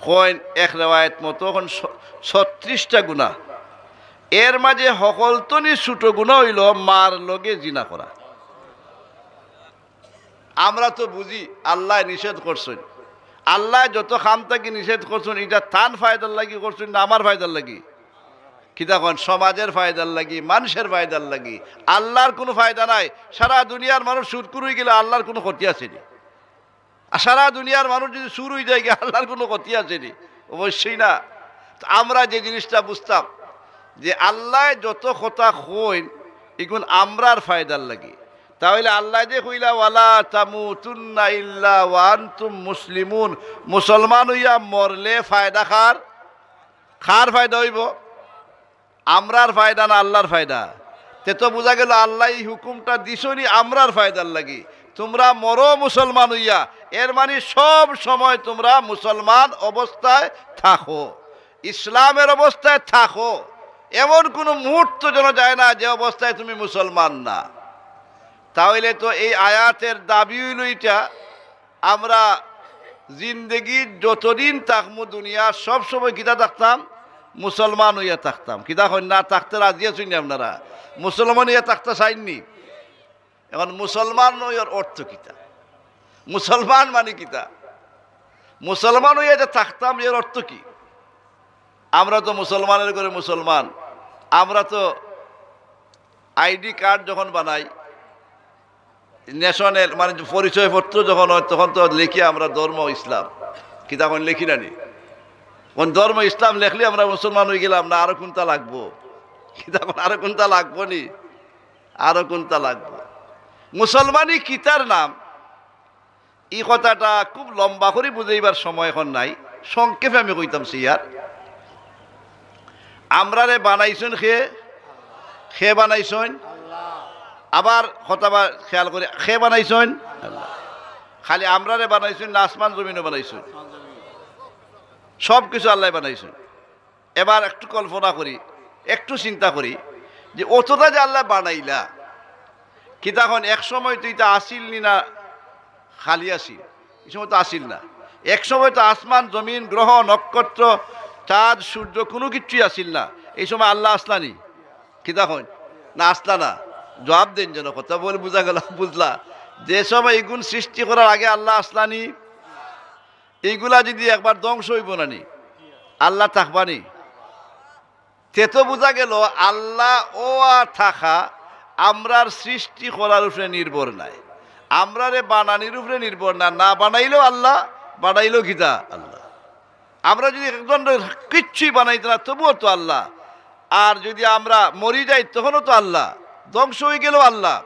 কয়েন এক রেওয়ায়ত মতো এখন 36টা গুনাহ। এর মাঝে সকলতনি ছোট গুনাহ হইল মার লগে জিনা করা। আমরা তো বুঝি আল্লাহ নিষেধ করছেন, আল্লাহ যত খাম থাকি নিষেধ করছেন, এটা তান ফায়দার লাগি করছেন না আমার ফায়দার লাগি? কিতা কন? সমাজের ফায়দার লাগি, মানুষের ফায়দার লাগি। আল্লাহর কোনো ফায়দা নাই। সারা দুনিয়ার মানুষ সুদখোর হয়ে গেলে আল্লাহর কোনো ক্ষতি আসেনি। আর সারা দুনিয়ার মানুষ যদি সুর হয়ে যায়, আল্লাহর কোনো ক্ষতি আসেনি? অবশ্যই না। আমরা যে জিনিসটা বুঝতাম যে আল্লাহ যত কথা কইন এগুন আমরার ফায়দার লাগি, তাহলে আল্লাহ যে কইলা ওয়ালা তামুতুন্না ইল্লা ওয়া আনতুম মুসলিমুন, মুসলমান হইয়া মরলে ফায়দা কার ফায়দা হইব? আমরার ফায়দা না আল্লাহর ফায়দা? তে তো বোঝা গেল আল্লাহ এই হুকুমটা দিছনি আমরার ফায়দার লাগি। তোমরা মরো মুসলমান হইয়া, এর মানে সব সময় তোমরা মুসলমান অবস্থায় থাকো, ইসলামের অবস্থায় থাকো। এমন কোনো মুহূর্ত যেন যায় না যে অবস্থায় তুমি মুসলমান না। তাহলে তো এই আয়াতের দাবি হইল এটা, আমরা জিন্দগির যতদিন থাকমু দুনিয়া সব সময় কিতা থাকতাম? মুসলমান হইয়া থাকতাম। কিতা হয় না থাকতে রাজি আছেন আপনারা? মুসলমান হইয়া থাকতে চাইননি? এখন মুসলমান হইয়ার অর্থ কিতা? মুসলমান মানে কিতা? মুসলমান হইয়া যে থাকতাম এর অর্থ কি? আমরা তো মুসলমানের করে মুসলমান, আমরা তো আইডি কার্ড যখন বানাই, ন্যাশনাল মানে পরিচয়পত্র যখন হয়, তখন তো লিখি আমরা ধর্ম ইসলাম। কি তখন লিখি না নি? কোন ধর্ম ইসলাম লেখলে আমরা মুসলমান হয়ে গেলাম না? আরো কোনটা লাগবো? কি তখন আরো কোনটা লাগবো নি? আরো কোনটা লাগবো? মুসলমানই কিতার নাম, এই কথাটা খুব লম্বা করে বুঝাইবার সময় এখন নাই, সংক্ষেপে আমি কইতাম সিয়ার। আমরা রে বানাইছেন খে বানাইছেন আবার হতাবা খেয়াল করে খে বানাইছেন আল্লাহ, খালি আমরারে বানাইছেন না আসমান জমিনও বানাইছেন? সব কিছু আল্লাহ বানাইছেন। এবার একটু কল্পনা করি, একটু চিন্তা করি যে অতটা যে আল্লাহ বানাইলা, কি তখন এক সময় তো এটা আসিল নি না খালি আসিল? এই সময় তো আসিল না। এক সময় তো আসমান জমিন গ্রহ নক্ষত্র চাঁদ সূর্য কোনো কিছুই আসিল না। এই সময় আল্লাহ আসলানি? কি তখন না আসলা না? জবাব দেন, যেন কথা বলে বোঝা গেল, বুঝলা? যে সময় এইগুণ সৃষ্টি করার আগে আল্লাহ আসলানি, এইগুলা যদি একবার ধ্বংস হইব নানি, আল্লাহ থাকবানি? তে তো বোঝা গেল আল্লাহ ও থাকা আমরার সৃষ্টি করার উপরে নির্ভর নাই, আমরারে বানানির উপরে নির্ভর না। না বানাইলেও আল্লাহ, বানাইলেও গীতা আল্লাহ। আমরা যদি একজন কিচ্ছুই বানাইতে না তবুও তো আল্লাহ। আর যদি আমরা মরি যাই তখনও তো আল্লাহ, ধ্বংস হয়ে গেলেও আল্লাহ।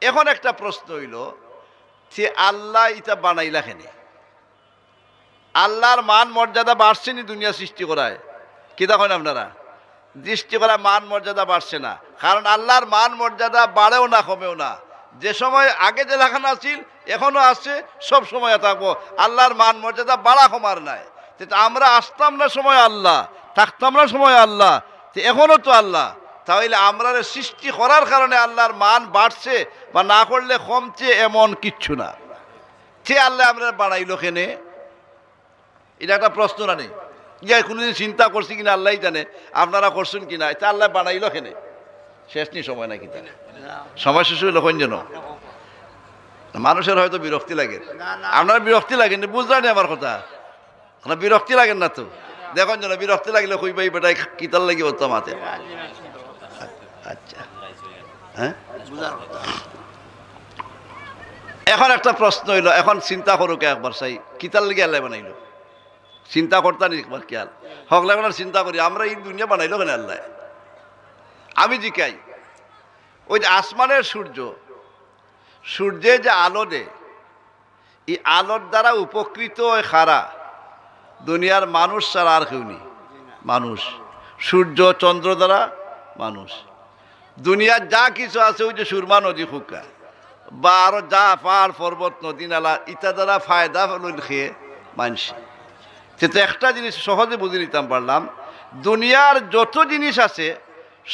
এখন একটা প্রশ্ন হইল যে আল্লাহ এটা বানাইলা কেন? আল্লাহর মান মর্যাদা বাড়ছে নি দুনিয়া সৃষ্টি করায়? কি দেখেন আপনারা, সৃষ্টি করা মান মর্যাদা বাড়ছে না, কারণ আল্লাহর মান মর্যাদা বাড়েও না কমেও না। যে সময় আগে যে লেখানো আছিল এখনো আছে, সব সময় থাকবো। আল্লাহর মান মর্যাদা বাড়া কমার নাই। আমরা আসতাম না সময় আল্লাহ, থাকতাম না সময় আল্লাহ, এখনো তো আল্লাহ। তাহলে আমরা সৃষ্টি করার কারণে আল্লাহর মান বাড়ছে বা না করলে কমছে এমন কিচ্ছু না। সে আল্লাহ আমরা বানাইলো কেনে? এটা একটা প্রশ্ন না নেই? ইয়া কোনোদিন চিন্তা করছি কিনা আল্লাহ জানে, আপনারা করছেন কিনা? এটা আল্লাহ বানাইলো কেনে? শেষ নেই সময় নাকি? তাহলে সময় শেষ হইল কোন যেন? মানুষের হয়তো বিরক্তি লাগে। আপনার বিরক্তি লাগেন? বুঝলেন আমার কথা? আপনার বিরক্তি লাগেন না তো? দেখুন যেন বিরক্তি লাগলে কইবাই বেটাই কিতার লাগি হতো মাতে। আচ্ছা, হ্যাঁ। এখন একটা প্রশ্ন হইল, এখন চিন্তা করুক একবার, চাই কিতার লেগে আল্লাহ বানাইলো? চিন্তা করতাম একবার, খেয়াল হক লাগে না? চিন্তা করি আমরা এই দুনিয়া বানাইলো কেন আল্লাহ? আমি জিকাই, ওই যে আসমানের সূর্য, সূর্যে যে আলো দেয়, এই আলোর দ্বারা উপকৃত হয় খারা দুনিয়ার মানুষ ছাড়া আর কেউ নেই। মানুষ, সূর্য চন্দ্র দ্বারা মানুষ, দুনিয়ার যা কিছু আছে, ওই যে সুরমা নদী ফুকা বা আরো যা পাহাড় পর্বত নদী নালা, ইটা দ্বারা ফায়দা খেয়ে মানুষ। সেটা একটা জিনিস সহজে বুঝে নিতাম পারলাম, দুনিয়ার যত জিনিস আছে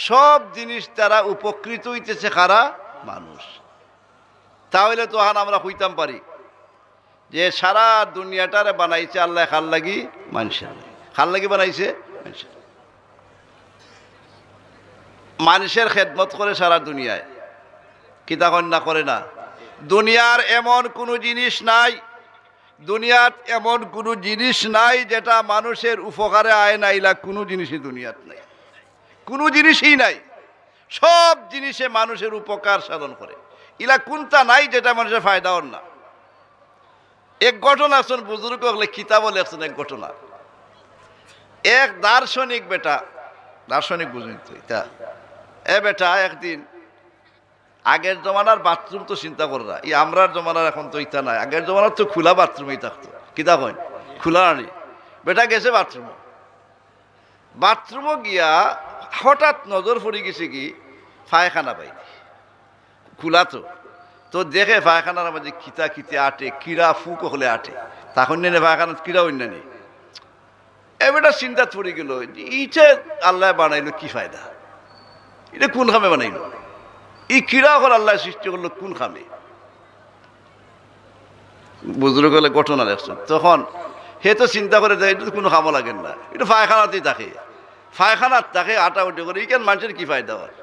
সব জিনিস দ্বারা উপকৃত হইতেছে কারা? মানুষ। তাহলে তো এখন আমরা হইতাম পারি যে সারা দুনিয়াটারে বানাইছে আল্লাহ খাল লাগি মানুষের, খাল লাগি বানাইছে মানুষের। মানুষের খেদমত করে সারা দুনিয়ায়, কিতা কন্যা করে না? দুনিয়ার এমন কোনো জিনিস নাই, দুনিয়ার এমন কোনো জিনিস নাই যেটা মানুষের উপকারে আয় না। ইলা কোনো জিনিসই দুনিয়াত নাই, কোনো জিনিসই নাই। সব জিনিসে মানুষের উপকার সাধন করে। ইলা কোনটা নাই যেটা মানুষের ফায়দা হন না। এক ঘটনা আছেন, বুজুর্গ হলে কিতাবও লেখছেন এক ঘটনা। এক দার্শনিক বেটা, দার্শনিক বুঝুন তো এটা, এ বেটা একদিন, আগের জমানার বাথরুম তো চিন্তা কররা, এই আমরার জমানার এখন তো ইটা নাই। আগের জমানার তো খোলা বাথরুমেই থাকতো, কিতা কইন খোলা আনি। বেটা গেছে বাথরুমও গিয়া হঠাৎ নজর পড়ে গেছে কি পায়খানা পাই, খোলা তো দেখে পায়খানার মাঝে কিতা কিতে আটে, কিরা ফুক হলে আটে, তখন নেই পায়খানা কিরা অন্যানি। এ বেটা চিন্তা পড়ে গেল, ইটা আল্লাহ বানাইলো কি ফায়দা? এটা কোন খামে বানাইলো? এই কিরা হল আল্লাহ সৃষ্টি করলো কোন খামে? বুজুর্গ হলে ঘটনা লেখছেন। তখন হে তো চিন্তা করে দেয়, এটা তো কোনো খামো লাগেন না, এটা পায়খানাতেই থাকে, পায়খানার থাকে আটা উঠে করে, এই কেন মানুষের কি ফায়দা হয়?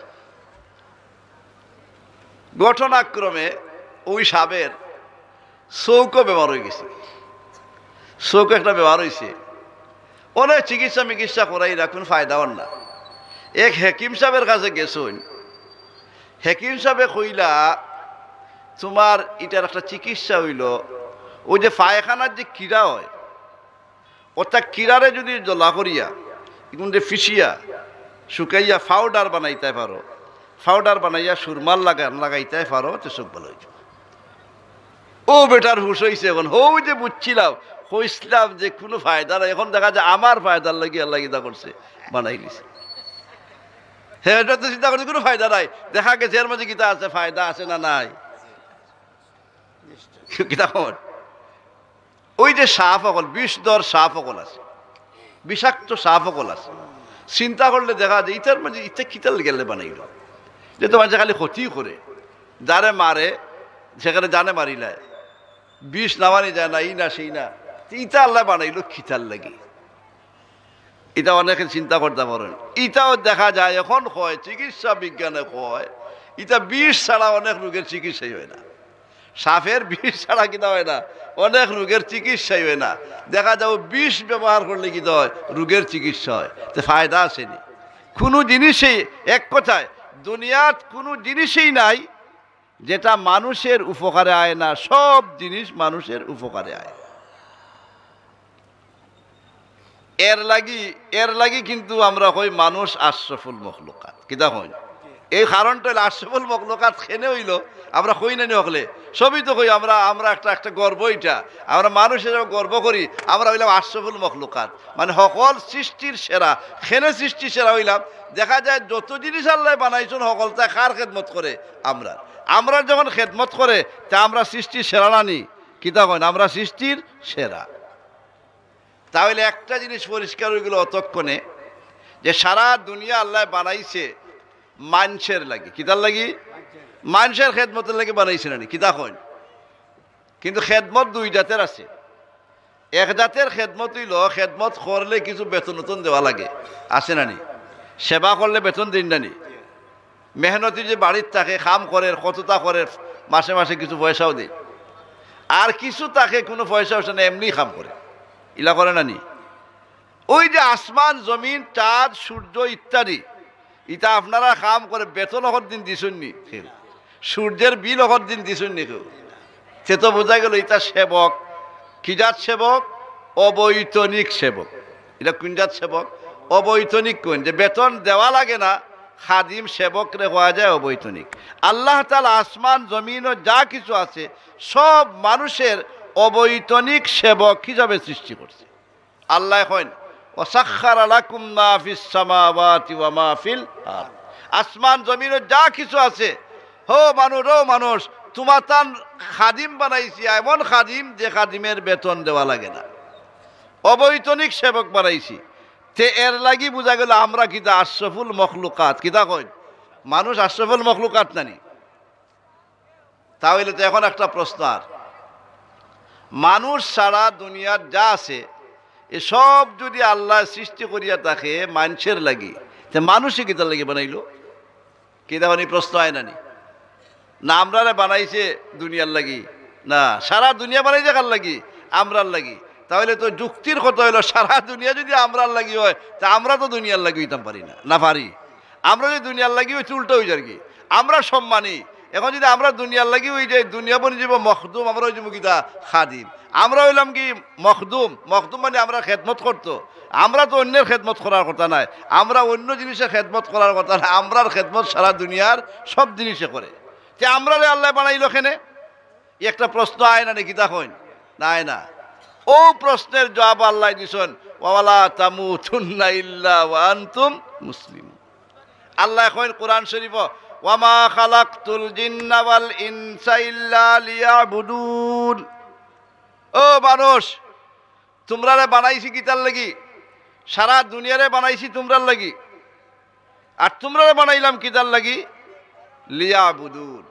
ঘটনাক্রমে ওই সাবের চৌকো ব্যবহার হয়ে গেছে, চৌকো একটা ব্যবহার হয়েছে। অনেক চিকিৎসা করাই রাখুন, ফায়দা হন না। এক হেকিম সাহেবের কাছে গেছুন, হেকিম সাহেবে কইলা তোমার এটার একটা চিকিৎসা হইল, ওই যে পায়খানার যে কিরা হয়, অর্থাৎ কিরারে যদি জলা করিয়া এগুলো ফিসিয়া শুকাইয়া পাউডার বানাইতে পারো, পাউডার বানাইয়া সুরমাল লাগাইতে পারো, তো চোখ ভালো হয়ে যাবে। ও বেটার হুশ হয়েছে এখন, ওই যে বুঝছিলাম কইসলাম যে কোনো ফায়দা নাই, এখন দেখা যায় আমার ফায়দার লাগিয়ে আল্লাহ ইদা করছে, বানাই দিছে। হ্যাঁ, এটা তো চিন্তা করতে কোনো ফায়দা নাই। দেখা গেছে এর মধ্যে কিতা আছে, ফায়দা আছে না নাই? কিতা খবর? ওই যে সাপ অকল, বিষধর সাপ অকল আছে, বিষাক্ত সাপ অকল আছে। চিন্তা করলে দেখা যায় ইটার মাঝে ইটা কিতাল গেলে বানাইল, যে তো মানুষে খালি ক্ষতি করে, যারে মারে সেখানে জানে মারিলায়, বিষ নামানি যায় না, এই না সেই না, ইটা আল্লাহ বানাইল খিতার লাগি। এটা অনেকে চিন্তা করতে পারেন। ইটাও দেখা যায় এখন হয়, চিকিৎসা বিজ্ঞানে হয়, এটা বিষ ছাড়া অনেক রোগের চিকিৎসাই হয় না। সাপের বিষ ছাড়া কিনা হয় না, অনেক রোগের চিকিৎসাই হয় না। দেখা যাও বিষ ব্যবহার করলে কি হয়, রোগের চিকিৎসা হয়। তো ফায়দা আসেনি কোনো জিনিসেই। এক কথায় দুনিয়াত কোনো জিনিসই নাই যেটা মানুষের উপকারে আয় না, সব জিনিস মানুষের উপকারে আয়। এর লাগি কিন্তু আমরা কই মানুষ আশরাফুল মখলুকাত। কিতা কই? এই কারণটা হইল আশরাফুল মখলুকাত খেনে হইল, আমরা কই না হকলে সবই তো কই। আমরা একটা গর্ব, এটা আমরা মানুষের গর্ব করি, আমরা হইলাম আশরাফুল মখলুকাত, মানে সকল সৃষ্টির সেরা। খেনে সৃষ্টি সেরা হইলাম। দেখা যায় যত জিনিস আল্লাহ বানাইছেন সকল তা কার খেদমত করে? আমরা যখন খেদমত করে তা আমরা সৃষ্টির সেরা নানি। কিতা কই? আমরা সৃষ্টির সেরা। তাহলে একটা জিনিস পরিষ্কার হয়ে গেল অতক্ষণে, যে সারা দুনিয়া আল্লাহ বানাইছে মানুষের লাগি। কিতার লাগি? মানুষের খেদমতের লাগি বানাইছে নানি। কিতা কইন? কিন্তু খেদমত দুই জাতের আছে। এক জাতের খেদমত হইল, খেদমত করলে কিছু বেতন নতুন দেওয়া লাগে, আছে নানি? সেবা করলে বেতন দিন নানি? মেহনতি যে বাড়ির থাকে, কাম করে, কতটা করে, মাসে মাসে কিছু পয়সাও দিন। আর কিছু তাকে কোনো পয়সা হচ্ছে না, এমনি কাম করে, ইলা করে নানি? ওই যে আসমান, জমিন, চাঁদ, সূর্য ইত্যাদি, ইটা আপনারা কাম করে বেতন অকর দিন দিছেন নি? সূর্যের বিল অকর দিন দিছেন নি কেউ? সে তো বোঝা গেল ইটা সেবক। কি জাত সেবক? অবৈতনিক সেবক। এটা কোন জাত সেবক? অবৈতনিক। কোন যে বেতন দেওয়া লাগে না, খাদিম সেবক রে হওয়া যায় অবৈতনিক। আল্লাহ তাআলা আসমান জমিন ও যা কিছু আছে সব মানুষের অবৈতনিক সেবক হিসাবে সৃষ্টি করছে। আল্লাহ কইন ওয়াসাখখারা লাকুম মা ফিস সামাওয়াতি ওয়া মা ফিল আরদ। আসমান জমিনে যা কিছু আছে, ও মানুষ তোমার তান খাদিম বানাইছি, এমন খাদিম যে খাদিমের বেতন দেওয়া লাগে না, অবৈতনিক সেবক বানাইছি। তে এর লাগি বোঝা গেল আমরা কিতা আশরাফুল মখলুকাত। কিতা কইন? মানুষ আশরাফুল মখলুকাত নানি? তাহলে তো এখন একটা প্রশ্ন, আর মানুষ ছাড়া দুনিয়ার যা আছে এসব যদি আল্লাহ সৃষ্টি করিয়া থাকে মানুষের লাগি, তে মানুষে কিতার লাগি বানাইল? কি দেখুন এই প্রশ্ন হয় নানি? না আমরা বানাইছে দুনিয়ার লাগি? না, সারা দুনিয়া বানাইছে কার লাগি? আমরার লাগি। তাহলে তো যুক্তির কথা হইলো, সারা দুনিয়া যদি আমরার লাগি হয় তা আমরা তো দুনিয়ার লাগি হইতাম পারি না? না পারি। আমরা যদি দুনিয়ার লাগি হই উল্টো হয়ে যায় কি? আমরা সম্মানী। এখন যদি আমরা দুনিয়ার লাগি হয়ে যাই, দুনিয়া বনে যাব মখদুম, আমরা হয়ে যাবো কিতা? খাদিম। আমরা হইলাম কি? মখদুম। মখদুম মানে আমরা খেদমত করতো। আমরা তো অন্যের খেদমত করার কথা নাই, আমরা অন্য জিনিসের খেদমত করার কথা না। আমরার খেদমত সারা দুনিয়ার সব জিনিসে করে। যে আমরা আল্লাহ বানাইল কেনে? একটা প্রশ্ন আয় না নাকি? তা হইন না, আয় না। ও প্রশ্নের জবাব আল্লাহ দিছেন ওয়ালা তামুতুন্না ইল্লা ওয়া আনতুম মুসলিমুন। আল্লাহ কইন কোরআন শরীফ, ওয়ামা খালাকতুল জিন্না ওয়াল ইনসা ইল্লা লিয়াবুদুন। ও মানুষ, তোমরারে বানাইছি কিতার লাগি? সারা দুনিয়ারে বানাইছি তোমরার লাগি। আর তোমরারে বানাইলাম কিতার লাগি? লিয়াবুদুন,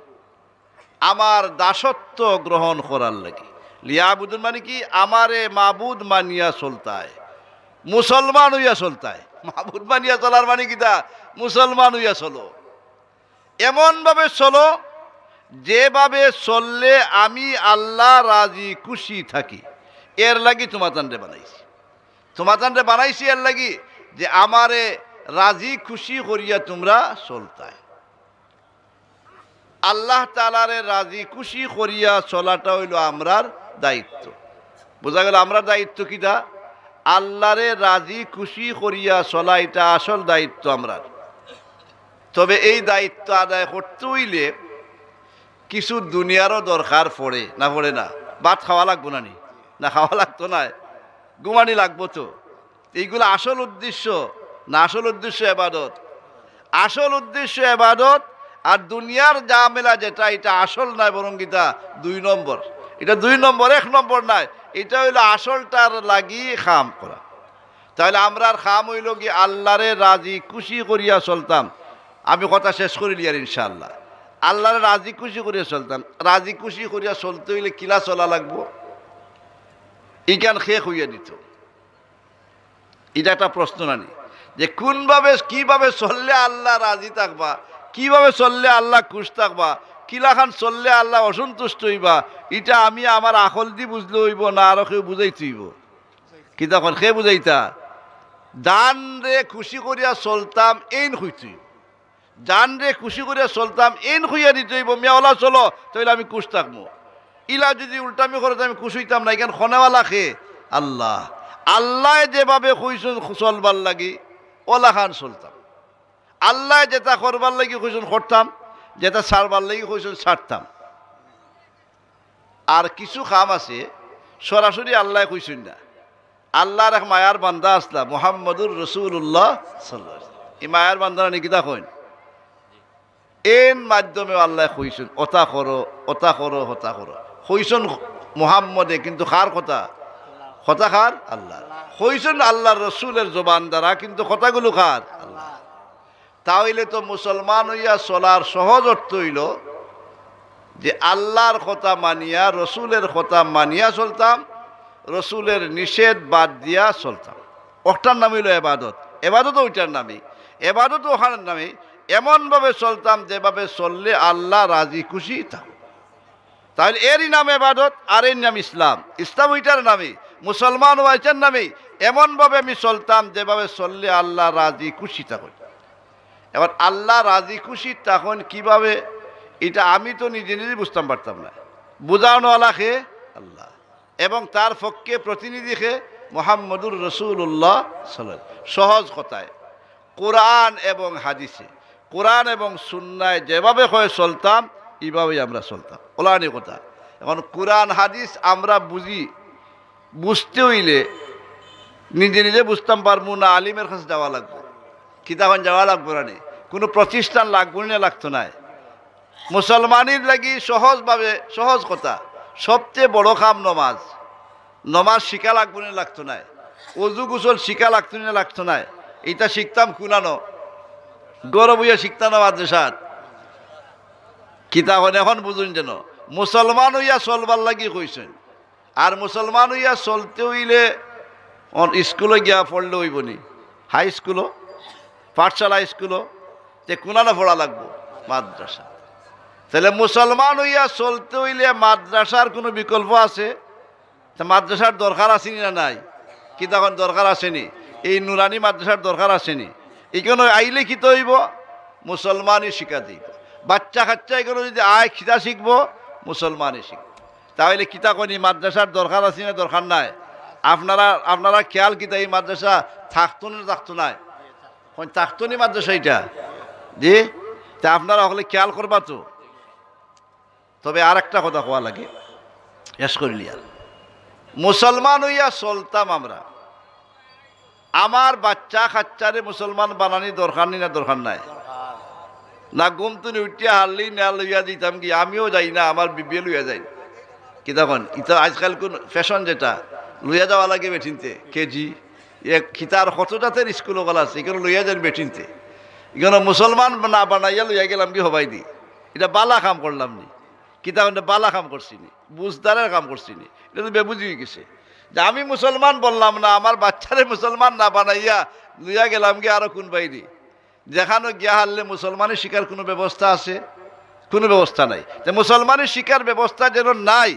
আমার দাসত্ব গ্রহণ করার লাগি। লিয়াবুদুন মানে কি? আমারে মাবুদ মানিয়া চলতায়, মুসলমান হইয়া চলতায়। মাবুদ মানিয়া চলার মানে কিতা? মুসলমান হইয়া চলো। এমনভাবে চলো যেভাবে চললে আমি আল্লাহ রাজি খুশি থাকি। এর লাগি তোমাতানরে বানাইছি। তোমাতানরে বানাইছি এর লাগি যে আমারে রাজি খুশি করিয়া তোমরা চলতায়। আল্লাহ তাআলারে রাজি খুশি করিয়া চলাটা হইল আমরার দায়িত্ব। বোঝা গেল আমরার দায়িত্ব কিটা? আল্লাহরে রাজি খুশি করিয়া চলা, এটা আসল দায়িত্ব আমরার। তবে এই দায়িত্ব আদায় করতে হইলে কিছু দুনিয়ারও দরকার পড়ে না? পড়ে না? ভাত খাওয়া লাগবো না? না খাওয়া লাগতো না? ঘুমানি লাগবো তো। এইগুলো আসল উদ্দেশ্য না? আসল উদ্দেশ্য ইবাদত। আসল উদ্দেশ্য ইবাদত, আর দুনিয়ার ঝামেলা যেটা এটা আসল নয়, বরং এটা 2 নম্বর। এটা 2 নম্বর, 1 নম্বর নয়। এটা হইল আসলটার লাগি খাম করা। তাহলে আমরা খাম হইল কি আল্লাহরে রাজি খুশি করিয়া চলতাম। আমি কথা শেষ করিলি আর ইনশাআল্লাহ। আল্লাহরে রাজি খুশি করিয়া চলতাম। রাজি খুশি করিয়া চলতে হইলে কিলা চলা লাগবো, ইকান শেষ হইয়া দিত। এটা একটা প্রশ্ন নানি যে কোনভাবে কিভাবে চললে আল্লাহ রাজি থাকবা, কিভাবে চললে আল্লাহ খুশ থাকবা, কিলাখান চললে আল্লাহ অসন্তুষ্ট হইবা। এটা আমি আমার আকল দি বুঝলে হইব না আরো কেউ বুঝাইতে হইব? কি তখন সে বুঝাইতা জান রে খুশি করিয়া চলতাম এইন হইতে, জান রে খুশি করিয়া চলতাম এইন হইয়া দিতে হইব। মেওলা চলো তাহলে আমি খুশ থাকবো। ইলা যদি উল্টামি করে আমি খুশ হইতাম না। এখানে খনেওয়ালা খে আল্লাহ। আল্লাহ যেভাবে কইসুন চলবার লাগি ওলা খান চলতাম। আল্লাহ যেটা করবার লাগি কইসুন করতাম, যেটা ছাড়বার লাগি কইসুন ছাড়তাম। আর কিছু কাম আছে সরাসরি আল্লাহ কইসুন না। আল্লাহর এক মায়ার বান্দা আসলা মুহাম্মদুর রাসূলুল্লাহ সাল্লাল্লাহু আলাইহি ওয়াসাল্লাম। এই মায়ার বান্দারা নাকি তা কইন এর মাধ্যমে আল্লাহ কইসুন ওতা করো, ওতা করো, হতা করো। কইসুন মুহাম্মদে, কিন্তু কার কথা? কথা কার? আল্লাহ। কইসুন আল্লাহর রসুলের জবান দ্বারা, কিন্তু কথাগুলো কার? আল্লাহ। তাহলে তো মুসলমান হইয়া চলার সহজ অর্থ হইল যে আল্লাহর কথা মানিয়া রসুলের কথা মানিয়া চলতাম, রসুলের নিষেধ বাদ দিয়া চলতাম। ওটার নাম হইল এবাদত। এবাদত ওইটার নামে, এবাদত ওখানের নামে এমনভাবে চলতাম যেভাবে চললে আল্লাহ রাজি খুশি থাক। তাহলে এরই নাম এবাদত, আর এর নাম ইসলাম। ইসলাম ওইটার নামে, মুসলমান ওইটার নামে এমনভাবে আমি চলতাম যেভাবে চললে আল্লাহ রাজি খুশি থাকুন। এবার আল্লাহ রাজি খুশি তখন কিভাবে, এটা আমি তো নিজে নিজে বুঝতাম পারতাম না। বুঝানোওয়ালা খে আল্লাহ, এবং তার পক্ষে প্রতিনিধি খে মুহাম্মদুর রাসূলুল্লাহ সাল্লাল্লাহু আলাইহি ওয়াসাল্লাম। সহজ কথায় কোরআন এবং হাদিসে, কোরআন এবং সুন্নায় যেভাবে হয়ে চলতাম এইভাবেই আমরা চলতাম। ওলানি কথা। এখন কোরআন হাদিস আমরা বুঝতে হইলে নিজে নিজে বুঝতাম পারবো না, আলিমের কাছে যাওয়া লাগবে। কিতাবান যাওয়া লাগবো না, কোনো প্রতিষ্ঠান লাগবো না, লাগতো না। মুসলমানের লাগি সহজভাবে, সহজ কথা, সবচেয়ে বড় কাম নমাজ। নমাজ শিখা লাগবো না, লাগতো না। অজু গোসল শিখা লাগতো না, লাগতো না। এইটা শিখতাম কুনানো, গৌরব হইয়া শিখতাম না মাদ্রাসাত। কিতাব এখন বুঝুন যেন মুসলমান হইয়া চলবার লাগি কইছেন। আর মুসলমান হইয়া চলতে হইলে স্কুলে গিয়া পড়লে হইব নি? হাই স্কুলও, পাঠশালা স্কুলও, যে কোনানো পড়া লাগবো? মাদ্রাসা। তাহলে মুসলমান হইয়া চলতে হইলে মাদ্রাসার কোনো বিকল্প আছে? মাদ্রাসার দরকার আসেনি না নাই? কি তখন দরকার আসেনি? এই নুরানি মাদ্রাসার দরকার আসেনি? এখানে আইলে কি তো হইব? মুসলমানই শিক্ষা দিব। বাচ্চা কাচ্চা এগুলো যদি আয় খিতা শিখবো, মুসলমানই শিখব। তাহলে কিতা কনি মাদ্রাসার দরকার আছে না দরকার নাই? আপনারা খেয়াল কিতা এই মাদ্রাসা থাকতো না থাকতো নাই? থাকতো নি মাদ্রাসা এটা? জি, তা আপনারা হলে খেয়াল করবা তো। তবে আর একটা কথা কোয়া লাগে, শেষ করিলি আর মুসলমান হইয়া চলতাম আমরা। আমার বাচ্চা কাচ্চারে মুসলমান বানানি দরকার নি না দরকার নাই? না ঘুম তুনি উঠিয়া হারলেই না লইয়া দিতাম কি? আমিও যাই না, আমার বিবিয়ে লইয়া যাই। কি তখন ইতা আজকাল কোন ফ্যাশন যেটা লইয়া যাওয়া লাগে বেঠিনতে কেজি এক খিতার কত জাতের স্কুলও গলা আছে, এখানে লইয়া যান বেঠিনতে। এখানে মুসলমান না বানাইয়া লইয়া গেলাম কি হবাই দি? এটা বালা কাম করলাম নি? কিতাব বালা কাম করছি নি, বুঝদারের কাম করছি নি? এটা তো বেবুঝি হয়ে গেছে যে আমি মুসলমান বললাম না, আমার বাচ্চারে মুসলমান না বানাইয়া লইয়া গেলাম কি আরো কোন বাইরি? যেখানে গিয়া হারলে মুসলমানের শিকার কোনো ব্যবস্থা আছে? কোনো ব্যবস্থা নাই। যে মুসলমানের শিকার ব্যবস্থা যেন নাই,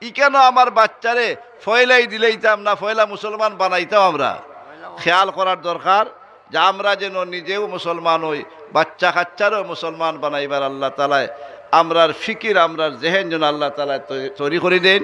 ই কেন আমার বাচ্চারে ফয়লাই দিলেইতাম না, ফয়লা মুসলমান বানাইতাম? আমরা খেয়াল করার দরকার যে আমরা যেন নিজেও মুসলমান হই, বাচ্চা কাচ্চারও মুসলমান বানাইবার আল্লাহ তাআলা আমরার ফিকির, আমরার জেহেন যেন আল্লাহ তাআলা তৈরি করে দেন।